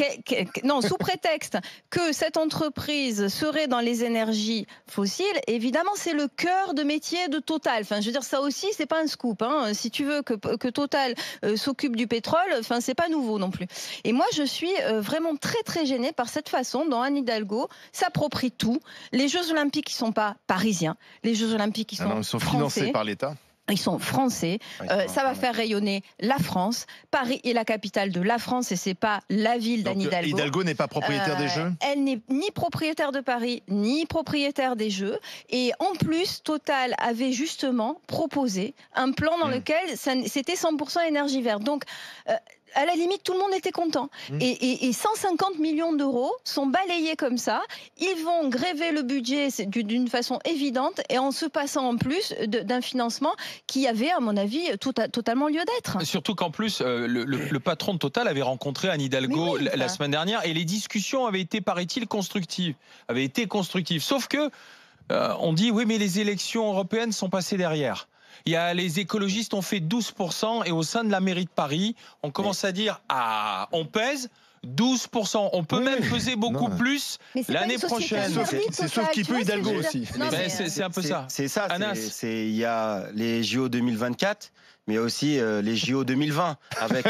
Non, sous prétexte que cette entreprise serait dans les énergies fossiles. Évidemment, c'est le cœur de métier de Total. Enfin, je veux dire, ça aussi, c'est pas un scoop. Hein. Si tu veux que Total s'occupe du pétrole, enfin, c'est pas nouveau non plus. Et moi, je suis vraiment très très gênée par cette façon dont Anne Hidalgo s'approprie tout. Les Jeux Olympiques, ils sont pas parisiens. Les Jeux Olympiques, ils sont financés par l'État. Ils sont français, ça va faire rayonner la France. Paris est la capitale de la France et c'est pas la ville d'Anne Hidalgo. Hidalgo n'est pas propriétaire des Jeux. Elle n'est ni propriétaire de Paris, ni propriétaire des Jeux. Et en plus, Total avait justement proposé un plan dans lequel c'était 100% énergie verte. Donc, à la limite, tout le monde était content. Et 150 millions d'euros sont balayés comme ça. Ils vont gréver le budget d'une façon évidente et en se passant en plus d'un financement qui avait, à mon avis, totalement lieu d'être. Surtout qu'en plus, le patron de Total avait rencontré Anne Hidalgo la semaine dernière et les discussions avaient été, paraît-il, constructives. Sauf que on dit, oui, mais les élections européennes sont passées derrière. Les écologistes ont fait 12% et au sein de la mairie de Paris, on commence à dire on pèse. 12%. On peut même peser beaucoup plus l'année prochaine. C'est sauf qui peut Hidalgo aussi. C'est un peu ça. C'est ça. Il y a les JO 2024. Mais aussi les JO 2020 avec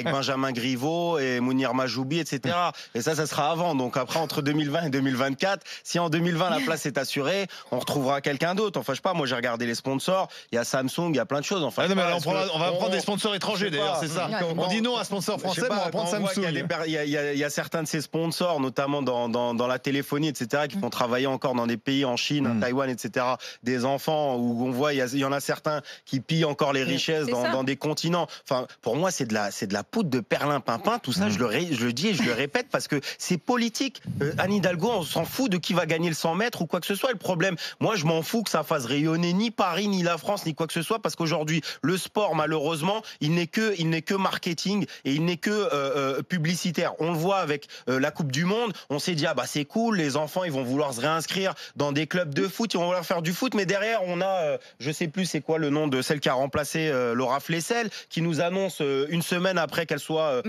Benjamin Griveaux et Mounir Majoubi, etc. Et ça sera avant. Donc après, entre 2020 et 2024, si en 2020 la place est assurée, on retrouvera quelqu'un d'autre. Enfin, je sais pas, moi j'ai regardé les sponsors, il y a Samsung, il y a plein de choses. Enfin, non, mais on va prendre des sponsors étrangers d'ailleurs, c'est ça. On dit non à sponsor français, mais on va prendre Samsung. Il y a certains de ces sponsors, notamment dans la téléphonie, etc., qui font travailler encore dans des pays en Chine, en Taïwan, etc., des enfants où on voit, il y en a certains qui pillent encore les richesses dans des continents. Enfin, pour moi, c'est de la poudre de perlimpinpin. Tout ça, je le dis et je le répète parce que c'est politique. Anne Hidalgo, on s'en fout de qui va gagner le 100 mètres ou quoi que ce soit. Le problème, moi, je m'en fous que ça fasse rayonner ni Paris, ni la France, ni quoi que ce soit, parce qu'aujourd'hui, le sport, malheureusement, il n'est que marketing et il n'est que publicitaire. On le voit avec la Coupe du Monde. On s'est dit, c'est cool, les enfants, ils vont vouloir se réinscrire dans des clubs de foot, ils vont vouloir faire du foot, mais derrière, on a, je sais plus c'est quoi le nom de celle qui a remplacé Laura Flessel, qui nous annonce une semaine après qu'elle soit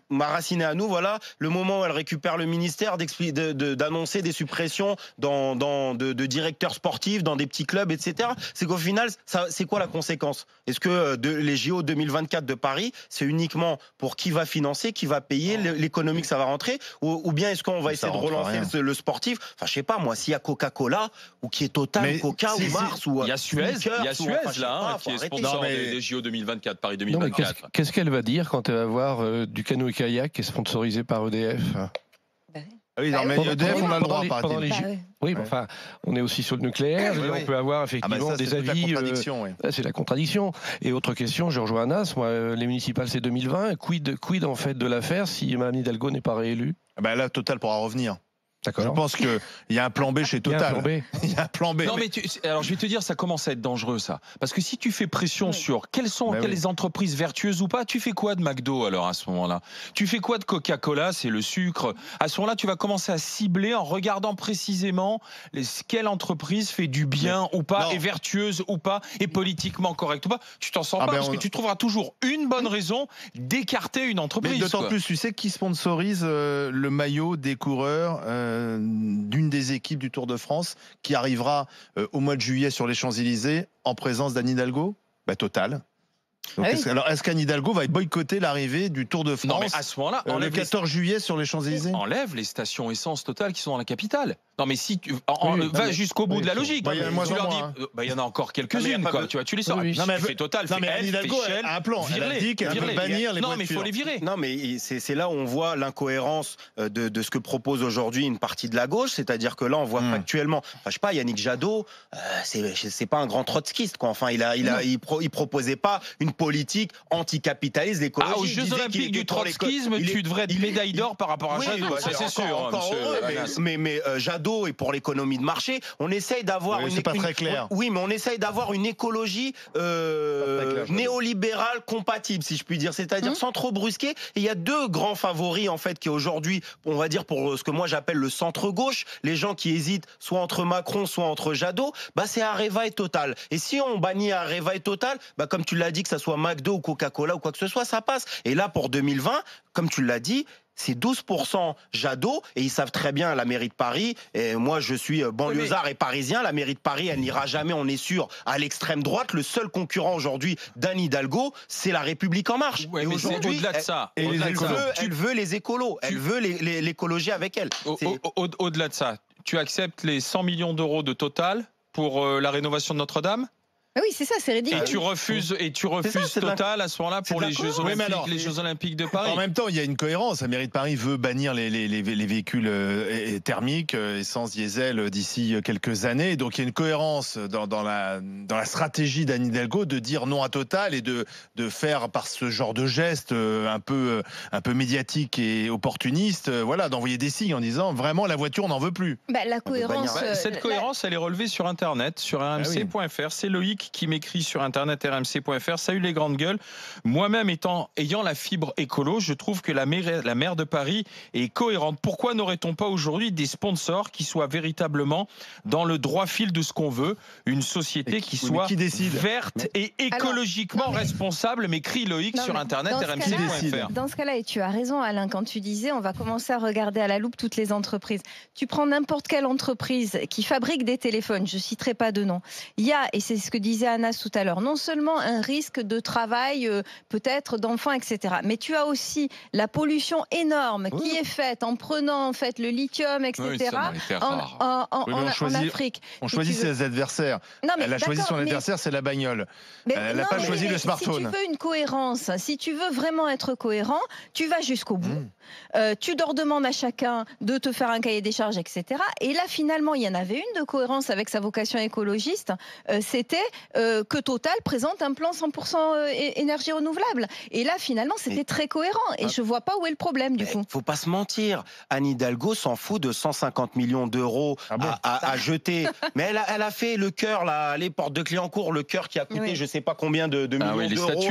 Maraciné à nous, voilà, le moment où elle récupère le ministère d'annoncer des suppressions de directeurs sportifs dans des petits clubs, etc. C'est qu'au final, c'est quoi la conséquence? Est-ce que les JO 2024 de Paris, c'est uniquement pour qui va financer, qui va payer, l'économie que ça va rentrer, ou bien est-ce qu'on va essayer de relancer le sportif? Enfin, je sais pas, moi, s'il y a Coca-Cola, ou qui est Total, Coca, ou Mars, ou il y a Suez, là, qui est sponsor des JO 2024, Paris 2024. Qu'est-ce qu'elle va dire quand elle va voir du canoë-kayak qui est sponsorisé par EDF? Oui, non, mais EDF, on a le droit, par exemple. Oui, mais enfin, on est aussi sur le nucléaire, on peut avoir effectivement des avis. C'est la contradiction. Et autre question, je rejoins Anas, moi, les municipales c'est 2020, quid en fait de l'affaire si Mme Hidalgo n'est pas réélue? Là, Total pourra revenir. Je pense qu'il y a un plan B chez Total. Il y a un plan B. Non, mais alors je vais te dire, ça commence à être dangereux, ça. Parce que si tu fais pression sur quelles sont les entreprises vertueuses ou pas, tu fais quoi de McDo alors à ce moment-là? Tu fais quoi de Coca-Cola? C'est le sucre. À ce moment-là, tu vas commencer à cibler en regardant précisément quelle entreprise fait du bien ou pas, est vertueuse ou pas, est politiquement correcte ou pas. Tu t'en sors pas parce que tu trouveras toujours une bonne raison d'écarter une entreprise. Mais d'autant plus, tu sais qui sponsorise le maillot des coureurs d'une des équipes du Tour de France qui arrivera au mois de juillet sur les Champs-Élysées en présence d'Anne Hidalgo? Total. Donc est-ce qu'Anne Hidalgo va boycotter l'arrivée du Tour de France? Non, mais à ce moment-là, le 14 juillet sur les Champs-Élysées? Enlève les stations essence Total qui sont dans la capitale. Non, mais si tu va jusqu'au bout de la logique. Tu leur dis, il y en a encore quelques-unes, quoi. Tu les sors. Non, mais Total. Non, mais Anne Hidalgo a un plan. Elle a dit qu'elle veut bannir les voitures. Non, mais il faut les virer. Non, mais c'est là où on voit l'incohérence de ce que propose aujourd'hui une partie de la gauche. C'est-à-dire que là, on voit factuellement, je sais pas, Yannick Jadot, c'est pas un grand trotskiste, quoi. Enfin, il proposait pas une politique anticapitaliste, d'écologie. Aux Jeux Olympiques du trotskisme, tu devrais être médaille d'or par rapport à Jadot. Ça, c'est sûr. Mais Jadot et pour l'économie de marché, on essaye d'avoir c'est pas très clair. Oui, mais on essaye d'avoir une écologie néolibérale compatible, si je puis dire, c'est-à-dire sans trop brusquer. Et il y a deux grands favoris en fait qui aujourd'hui, on va dire pour ce que moi j'appelle le centre-gauche, les gens qui hésitent soit entre Macron, soit entre Jadot, c'est Areva et Total. Et si on bannit Areva et Total, comme tu l'as dit, que ça soit McDo ou Coca-Cola ou quoi que ce soit, ça passe. Et là pour 2020, comme tu l'as dit, c'est 12% Jadot, et ils savent très bien la mairie de Paris, et moi je suis banlieusard et parisien, la mairie de Paris elle n'ira jamais, on est sûr, à l'extrême droite. Le seul concurrent aujourd'hui d'Anne Hidalgo, c'est la République En Marche. Et aujourd'hui, au-delà de ça, elle veut les écolos, elle veut l'écologie avec elle. Au-delà de ça, tu acceptes les 100 millions d'euros de Total pour la rénovation de Notre-Dame? Oui, c'est ça, c'est ridicule. Et tu refuses Total à ce moment-là pour les Jeux Olympiques de Paris. En même temps, il y a une cohérence. La mairie de Paris veut bannir les véhicules thermiques, essence, diesel, d'ici quelques années. Donc il y a une cohérence dans la stratégie d'Anne Hidalgo de dire non à Total et de faire par ce genre de geste un peu médiatique et opportuniste, d'envoyer des signes en disant vraiment la voiture on n'en veut plus. La cohérence. Cette cohérence, elle est relevée sur Internet, sur rmc.fr. C'est Loïc Loïc qui m'écrit sur internet rmc.fr. Salut les grandes gueules. Moi-même ayant la fibre écolo, je trouve que la maire de Paris est cohérente. Pourquoi n'aurait-on pas aujourd'hui des sponsors qui soient véritablement dans le droit fil de ce qu'on veut, une société qui soit verte et écologiquement responsable, m'écrit Loïc sur internet rmc.fr. Dans ce cas-là, et tu as raison Alain, quand tu disais on va commencer à regarder à la loupe toutes les entreprises. Tu prends n'importe quelle entreprise qui fabrique des téléphones, je citerai pas de nom. Il y a, et c'est ce que disait Anas tout à l'heure, non seulement un risque de travail, peut-être d'enfants, etc. Mais tu as aussi la pollution énorme qui est faite en prenant en fait le lithium, etc. En Afrique. On choisit ses adversaires. Elle a choisi son adversaire, c'est la bagnole. Elle n'a pas choisi le smartphone. Si tu veux une cohérence, si tu veux vraiment être cohérent, tu vas jusqu'au bout. Tu leur demandes à chacun de te faire un cahier des charges, etc. Et là, finalement, il y en avait une de cohérence avec sa vocation écologiste. C'était que Total présente un plan 100% énergie renouvelable. Et là, finalement, c'était très cohérent. Et je vois pas où est le problème, du coup. Faut pas se mentir. Anne Hidalgo s'en fout de 150 millions d'euros à jeter. Mais elle a fait le cœur, là, les portes de Clignancourt, le cœur qui a coûté je sais pas combien de millions d'euros,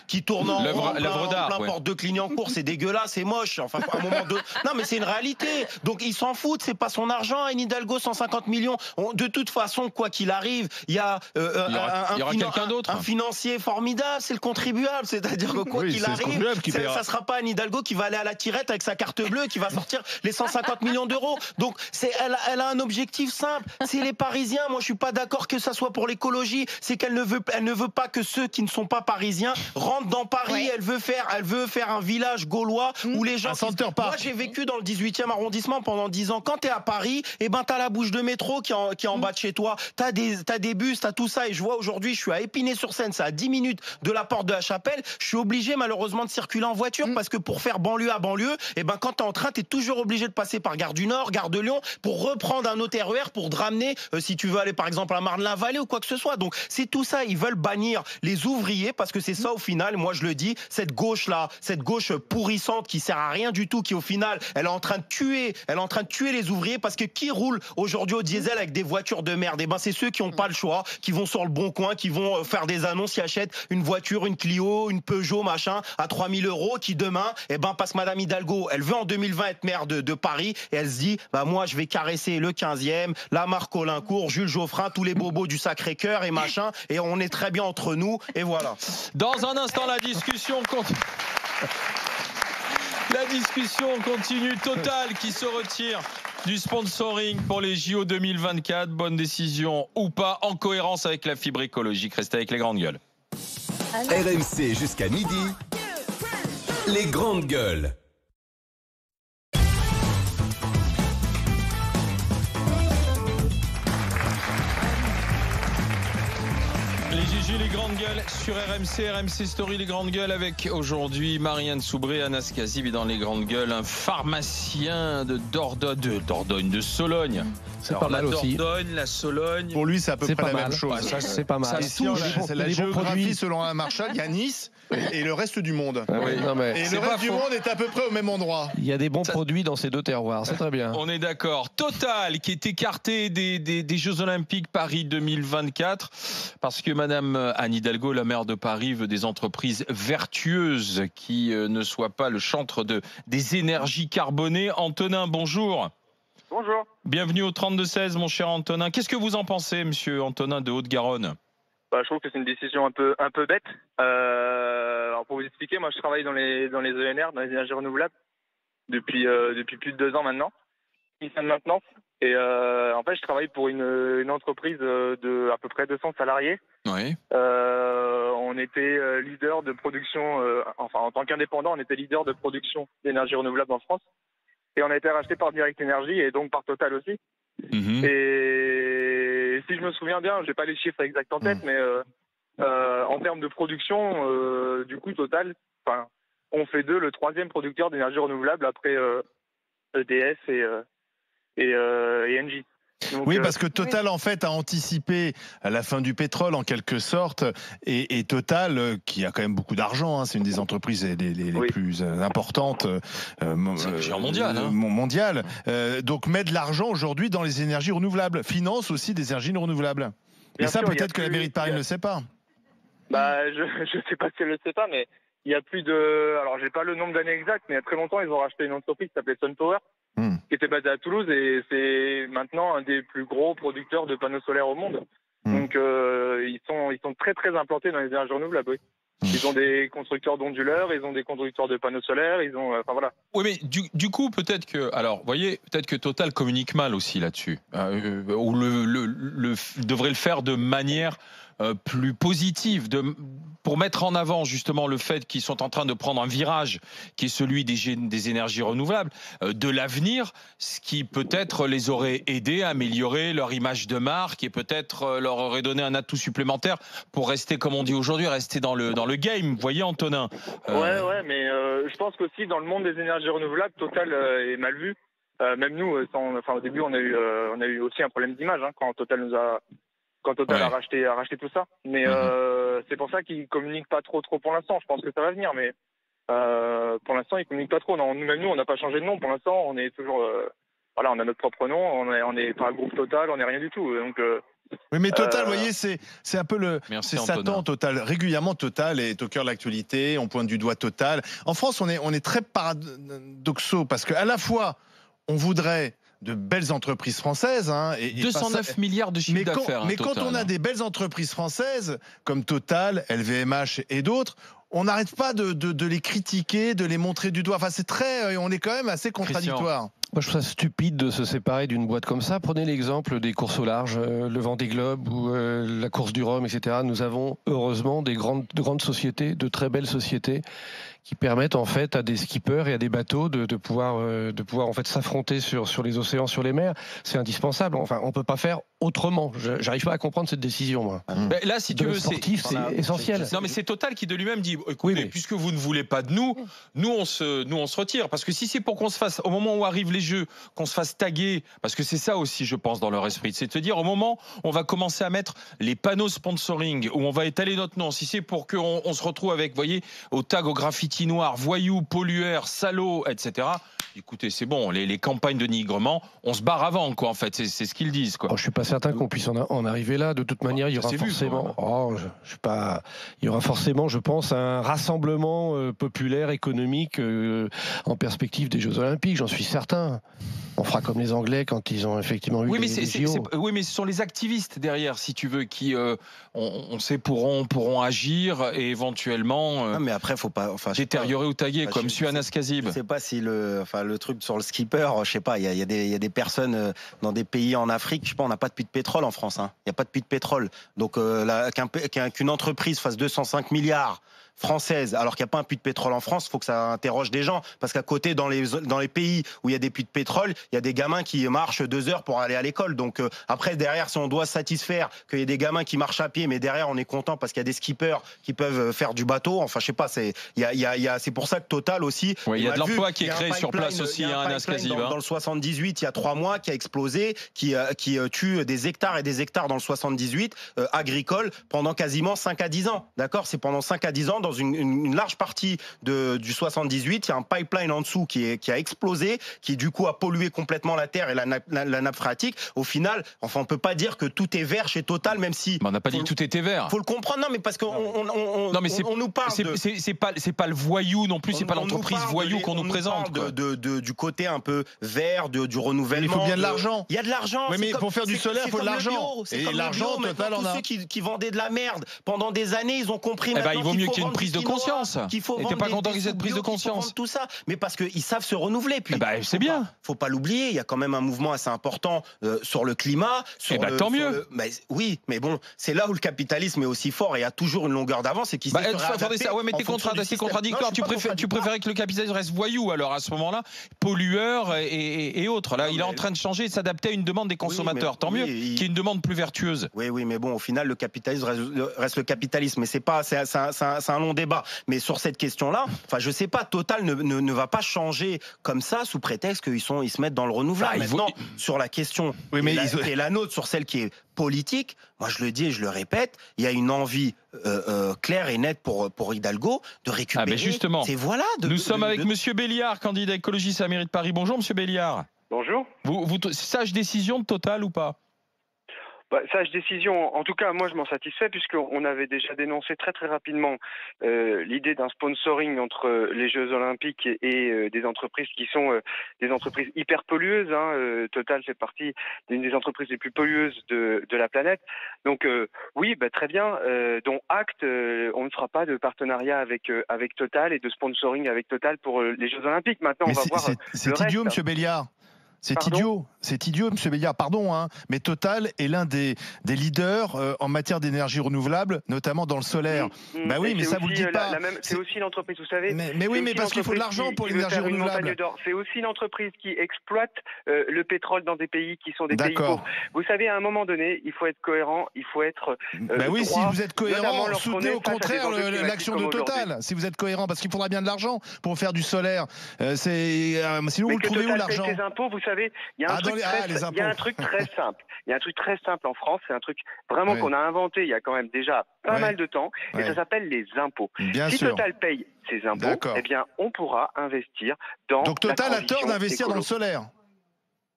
qui tourne en rond, plein porte de Clignancourt. C'est dégueulasse, c'est moche. Enfin, à un moment donné. Non, mais c'est une réalité. Donc, ils s'en foutent. C'est pas son argent. Anne Hidalgo, 150 millions. De toute façon, quoi qu'il arrive, il y a un financier formidable. C'est le contribuable. C'est-à-dire que quoi qu'il arrive, ça sera pas Anne Hidalgo qui va aller à la tirette avec sa carte bleue qui va sortir les 150 millions d'euros. Donc, elle a un objectif simple. C'est les Parisiens. Moi, je suis pas d'accord que ça soit pour l'écologie. C'est qu'elle ne veut pas que ceux qui ne sont pas parisiens rentrent dans Paris. Elle veut faire un village gaulois où les gens. Moi, j'ai vécu dans le 18e arrondissement pendant 10 ans. Quand t'es à Paris, t'as la bouche de métro qui est en bas de chez toi. T'as des bus, t'as tout ça. Et je vois aujourd'hui, je suis à Épinay-sur-Seine, c'est à 10 minutes de la porte de la Chapelle. Je suis obligé malheureusement de circuler en voiture parce que pour faire banlieue à banlieue, quand t'es en train, t'es toujours obligé de passer par Gare du Nord, Gare de Lyon pour reprendre un autre RER pour te ramener si tu veux aller par exemple à Marne-la-Vallée ou quoi que ce soit. Donc c'est tout ça. Ils veulent bannir les ouvriers parce que c'est ça au final. Moi je le dis, cette gauche là, cette gauche pourrissante qui sert à rien du tout, qui au final, elle est en train de tuer les ouvriers parce que qui roule aujourd'hui au diesel avec des voitures de merde? C'est ceux qui n'ont pas le choix, qui vont sur le Bon Coin, qui vont faire des annonces, qui achètent une voiture, une Clio, une Peugeot, machin, à 3 000 €, qui demain, parce que Madame Hidalgo, elle veut en 2020 être maire de Paris, et elle se dit, moi je vais caresser le 15e, la Marc Olincourt, Jules Geoffrin, tous les bobos du Sacré-Cœur et machin, et on est très bien entre nous, et voilà. Dans un instant, la discussion continue. La discussion continue. Total qui se retire du sponsoring pour les JO 2024. Bonne décision ou pas, en cohérence avec la fibre écologique. Restez avec les grandes gueules. RMC jusqu'à midi. Les grandes gueules. Les GG, les grandes gueules sur RMC Story, les grandes gueules avec aujourd'hui Marianne Soubré, Anas Kazib et dans les grandes gueules, un pharmacien de Dordogne, de Sologne. C'est pas mal aussi. Dordogne, la Sologne. Pour lui, c'est à peu près la même chose. Ouais, ça, c'est pas mal. C'est la géographie selon un Marshall. Il y a Nice et le reste du monde. Et le reste du monde est à peu près au même endroit. Il y a des bons produits dans ces deux terroirs. C'est très bien. On est d'accord. Total qui est écarté des Jeux Olympiques Paris 2024 parce que Madame Anne Hidalgo, la maire de Paris, veut des entreprises vertueuses qui ne soient pas le chantre des énergies carbonées. Antonin, bonjour. Bonjour. Bienvenue au 32-16, mon cher Antonin. Qu'est-ce que vous en pensez, monsieur Antonin de Haute-Garonne? Je trouve que c'est une décision un peu bête. Alors pour vous expliquer, moi je travaille dans les ENR, dans les énergies renouvelables, depuis plus de 2 ans maintenant. Technicien de maintenance. Et en fait, je travaille pour une entreprise de à peu près 200 salariés. Oui. On était leader de production, en tant qu'indépendant, on était leader de production d'énergie renouvelable en France. Et on a été racheté par Direct Énergie et donc par Total aussi. Mmh. Et si je me souviens bien, j'ai pas les chiffres exacts en tête, mais en termes de production, du coup Total, on fait d'eux le 3e producteur d'énergie renouvelable après EDF et Engie. Donc, oui, parce que Total, en fait, a anticipé la fin du pétrole, en quelque sorte, et Total, qui a quand même beaucoup d'argent, c'est une des entreprises les plus importantes mondiale, donc met de l'argent aujourd'hui dans les énergies renouvelables, finance aussi des énergies renouvelables. Mais ça, peut-être que la mairie de Paris ne le sait pas. Bah, je sais pas si elle le sait pas, mais il y a plus de... Alors, j'ai pas le nombre d'années exactes, mais il y a très longtemps, ils ont racheté une entreprise qui s'appelait SunPower, qui était basée à Toulouse, et c'est maintenant un des plus gros producteurs de panneaux solaires au monde. Donc, ils sont très, très implantés dans les énergies renouvelables, oui. Ils ont des constructeurs d'onduleurs, ils ont des constructeurs de panneaux solaires, ils ont... Enfin, voilà. Oui, mais du coup, peut-être que... Alors, vous voyez, peut-être que Total communique mal aussi là-dessus. Ou devrait le faire de manière plus positive, pour mettre en avant justement le fait qu'ils sont en train de prendre un virage qui est celui des énergies renouvelables, de l'avenir, ce qui peut-être les aurait aidés à améliorer leur image de marque et peut-être leur aurait donné un atout supplémentaire pour rester, comme on dit aujourd'hui, rester dans le game. Vous voyez, Antonin Ouais, mais je pense qu'aussi dans le monde des énergies renouvelables, Total est mal vu. Même nous, au début, on a eu aussi un problème d'image quand Total a racheté tout ça. Mais c'est pour ça qu'ils communiquent pas trop pour l'instant. Je pense que ça va venir, mais pour l'instant, ils communiquent pas trop. Non, même nous, on n'a pas changé de nom. Pour l'instant, on est toujours... on a notre propre nom. On est pas un groupe Total, on n'est rien du tout. Donc... Oui, mais Total, vous voyez, c'est un peu Merci, c'est Satan, Total. Régulièrement, Total est au cœur de l'actualité. On pointe du doigt Total. En France, on est très paradoxaux parce qu'à la fois, on voudrait de belles entreprises françaises. 209 milliards de chiffre d'affaires. Mais quand on a des belles entreprises françaises, comme Total, LVMH et d'autres, on n'arrête pas de les critiquer, de les montrer du doigt. Enfin, on est quand même assez contradictoire. Moi, je trouve ça stupide de se séparer d'une boîte comme ça. Prenez l'exemple des courses au large, le Vendée Globe ou la course du Rhum, etc. Nous avons heureusement de grandes sociétés, de très belles sociétés, qui permettent en fait à des skippers et à des bateaux de pouvoir en fait s'affronter sur les océans, sur les mers. C'est indispensable. Enfin, on peut pas faire autrement. J'arrive pas à comprendre cette décision, moi. Mais là, si tu veux, sportif, c'est essentiel. Non, mais c'est Total qui de lui-même dit écoutez, puisque vous ne voulez pas de nous, on se retire. Parce que si c'est pour qu'on se fasse, au moment où arrivent les Jeux, qu'on se fasse taguer, parce que c'est ça aussi, je pense, dans leur esprit, c'est de se dire au moment où on va commencer à mettre les panneaux sponsoring, où on va étaler notre nom, si c'est pour qu'on se retrouve avec, vous voyez, au tag, au graffiti noir, voyou, pollueur, salaud, etc. Écoutez, c'est bon, les campagnes de nigrement, on se barre avant, quoi, en fait, c'est ce qu'ils disent, quoi. Je suis pas certain qu'on puisse en arriver là. De toute manière, il y aura forcément, il y aura forcément, je pense, un rassemblement populaire, économique en perspective des Jeux Olympiques. J'en suis certain. On fera comme les Anglais quand ils ont effectivement eu les JO. Oui, mais ce sont les activistes derrière, si tu veux, qui, on sait, pourront agir et éventuellement mais après, faut pas, détériorer ou taguer, comme M. Anas Kazib. Je sais pas si le truc sur le skipper, je sais pas, il y a des personnes dans des pays en Afrique, je sais pas, on n'a pas de puits de pétrole en France. Il n'y a pas de puits de pétrole. Donc, qu'une entreprise fasse 205 milliards française, alors qu'il n'y a pas un puits de pétrole en France, il faut que ça interroge des gens. Parce qu'à côté, dans les pays où il y a des puits de pétrole, il y a des gamins qui marchent 2 heures pour aller à l'école. Donc après, derrière, si on doit satisfaire qu'il y ait des gamins qui marchent à pied, mais derrière, on est content parce qu'il y a des skippers qui peuvent faire du bateau. Enfin, je sais pas, c'est pour ça que Total aussi... il y a de l'emploi qui est créé sur place aussi, Anas Kazib. Dans le 78, il y a 3 mois, qui a explosé, qui tue des hectares et des hectares dans le 78, agricole, pendant quasiment 5 à 10 ans. D'accord ? C'est pendant 5 à 10 ans, dans une large partie du 78, il y a un pipeline en dessous qui a explosé, qui du coup a pollué complètement la terre et la nappe phréatique. Au final, enfin, on peut pas dire que tout est vert chez Total, même si... on n'a pas dit que tout était vert. Faut le comprendre, non, mais parce qu'on nous parle c'est pas le voyou non plus, c'est pas l'entreprise voyou qu'on nous présente. Du côté un peu vert, du renouvellement. Il faut bien de l'argent. Il y a de l'argent. Oui, mais pour faire du solaire, il faut de l'argent. Et l'argent, Total en a. Tous ceux qui vendaient de la merde pendant des années, ils ont compris. Il vaut mieux qu'il y ait une prise de conscience. Qu'il faut t'es pas content qu'ils aient une prise de conscience. Tout ça, mais parce qu'ils savent se renouveler. Puis c'est bien. Faut pas l'oublier. Il y a quand même un mouvement assez important sur le climat. Tant mieux. Oui, mais bon, c'est là où le capitalisme est aussi fort et a toujours une longueur d'avance et qui. Attendez ça. Ouais, mais t'es contradictoire. Tu préférais que le capitalisme reste voyou alors à ce moment-là, pollueur et autres. Là, il est en train de changer et de s'adapter à une demande des consommateurs. Tant mieux qu'il y ait une demande plus vertueuse. Oui, mais bon, au final, le capitalisme reste le capitalisme. Mais c'est un long débat. Mais sur cette question-là, enfin, je sais pas, Total ne va pas changer comme ça sous prétexte qu'ils se mettent dans le renouvelable. Maintenant, sur la question et la nôtre, sur celle qui est politique, moi je le dis et je le répète, il y a une envie claire et nette pour Hidalgo de récupérer. Justement, nous sommes avec Monsieur Béliard, candidat écologiste à la mairie de Paris. Bonjour Monsieur Béliard. Bonjour. Vous sage décision de Total ou pas? Sage décision. En tout cas, moi, je m'en satisfais puisqu'on avait déjà dénoncé très très rapidement l'idée d'un sponsoring entre les Jeux Olympiques et des entreprises qui sont des entreprises hyper pollueuses. Total fait partie d'une des entreprises les plus pollueuses de la planète. Donc oui, très bien. Dont acte, on ne fera pas de partenariat avec Total et de sponsoring avec Total pour les Jeux Olympiques. Maintenant, on va voir le reste. C'est idiot, Monsieur Béliard. C'est idiot, Monsieur Béliard, pardon, mais Total est l'un des leaders en matière d'énergie renouvelable, notamment dans le solaire. Oui, mais ça vous le dites pas. C'est aussi l'entreprise, vous savez. Mais oui, mais parce qu'il faut de l'argent pour l'énergie renouvelable. C'est aussi l'entreprise qui exploite le pétrole dans des pays qui sont des pays pauvres. Vous savez, à un moment donné, il faut être cohérent, il faut être oui, si vous êtes cohérent, soutenez au contraire l'action de Total. Si vous êtes cohérent, parce qu'il faudra bien de l'argent pour faire du solaire. Sinon, vous trouvez où l'argent ? Vous savez, il y a un truc très simple. Il y a un truc très simple en France. C'est un truc vraiment qu'on a inventé il y a quand même déjà pas mal de temps. Et ça s'appelle les impôts. Si Total paye ses impôts, eh bien, on pourra investir dans. Donc Total a tort d'investir dans le solaire.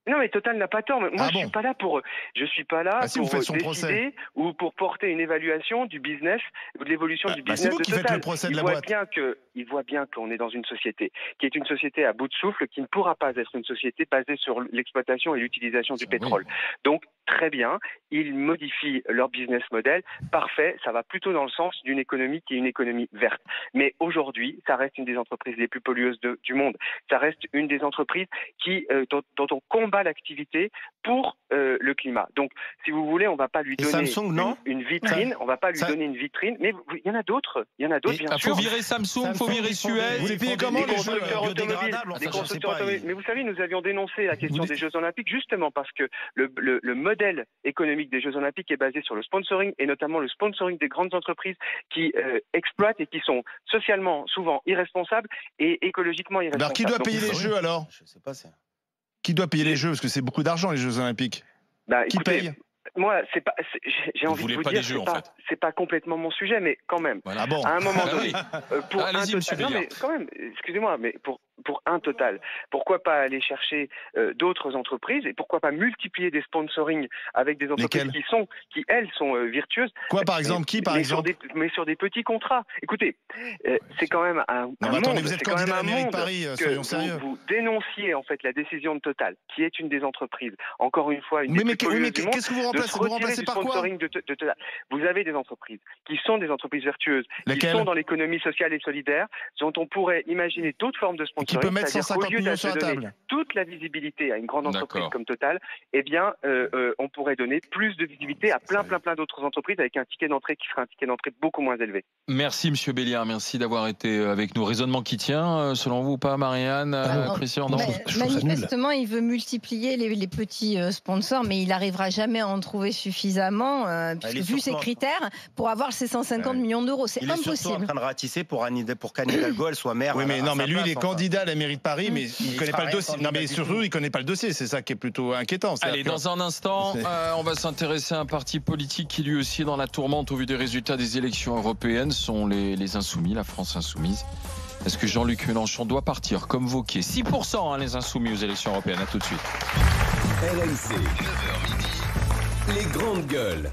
Non, mais Total n'a pas tort. Moi, je suis pas là pour pour décider ou pour porter une évaluation du business ou de l'évolution du business de Total. Faites le procès de la boîte. Il voit bien qu'on est dans une société qui est une société à bout de souffle, qui ne pourra pas être une société basée sur l'exploitation et l'utilisation du pétrole. Donc, très bien, ils modifient leur business model. Parfait, ça va plutôt dans le sens d'une économie qui est une économie verte. Mais aujourd'hui, ça reste une des entreprises les plus pollueuses du monde. Ça reste une des entreprises dont on combat l'activité pour le climat. Donc, si vous voulez, on ne va pas lui donner une vitrine. On va pas lui donner une vitrine. Mais il y en a d'autres. Il y en a d'autres, bien sûr. Il faut virer Samsung, il faut virer Suez. Vous les payez comment, les constructeurs automobiles, Mais vous savez, nous avions dénoncé la question des Jeux Olympiques justement parce que le modèle économique des Jeux Olympiques est basé sur le sponsoring et notamment le sponsoring des grandes entreprises qui exploitent et qui sont socialement souvent irresponsables et écologiquement irresponsables. Alors, qui doit payer les Jeux alors ? Je sais pas ça. Qui doit payer les Jeux ? Parce que c'est beaucoup d'argent, les Jeux Olympiques. Qui paye ? Moi, j'ai envie de vous dire, c'est pas complètement mon sujet, mais quand même. Voilà, bon. À un moment donné, pour un Total, non, mais quand même, excusez-moi, mais pour un Total, pourquoi pas aller chercher d'autres entreprises et pourquoi pas multiplier des sponsorings avec des entreprises qui elles sont virtueuses. Quoi, par exemple, mais sur des petits contrats. Écoutez, c'est quand même un monde. Vous êtes candidat à la mairie de Paris, soyons sérieux. Vous dénonciez en fait la décision de Total, qui est une des entreprises. Encore une fois, une des plus pollueuses du monde. Qu'est-ce que vous remplacez par quoi ? Vous avez des entreprises qui sont des entreprises vertueuses, qui sont dans l'économie sociale et solidaire, dont on pourrait imaginer d'autres formes de sponsoring. Qui peut mettre 150 millions sur la table. Toute la visibilité à une grande entreprise comme Total, eh bien, on pourrait donner plus de visibilité à plein d'autres entreprises avec un ticket d'entrée qui serait un ticket d'entrée beaucoup moins élevé. Merci Monsieur Béliard, merci d'avoir été avec nous. Raisonnement qui tient, selon vous, pas Marianne, Christian? Non. Manifestement, il veut multiplier les petits sponsors, mais il n'arrivera jamais à en trouver suffisamment, puisque vu ses critères, pour avoir ces 150 millions d'euros. C'est impossible. Il est surtout en train de ratisser pour qu'Anne Hidalgo elle soit maire. Oui, mais non, mais lui, il est candidat à la mairie de Paris, mais il ne connaît pas le dossier. Non, mais surtout, il ne connaît pas le dossier. C'est ça qui est plutôt inquiétant. Allez, dans un instant, on va s'intéresser à un parti politique qui lui aussi est dans la tourmente au vu des résultats des élections européennes. Ce sont les Insoumis, la France Insoumise. Est-ce que Jean-Luc Mélenchon doit partir comme Wauquiez? 6% les Insoumis aux élections européennes. À tout de suite. RMC, 9h midi, les grandes gueules.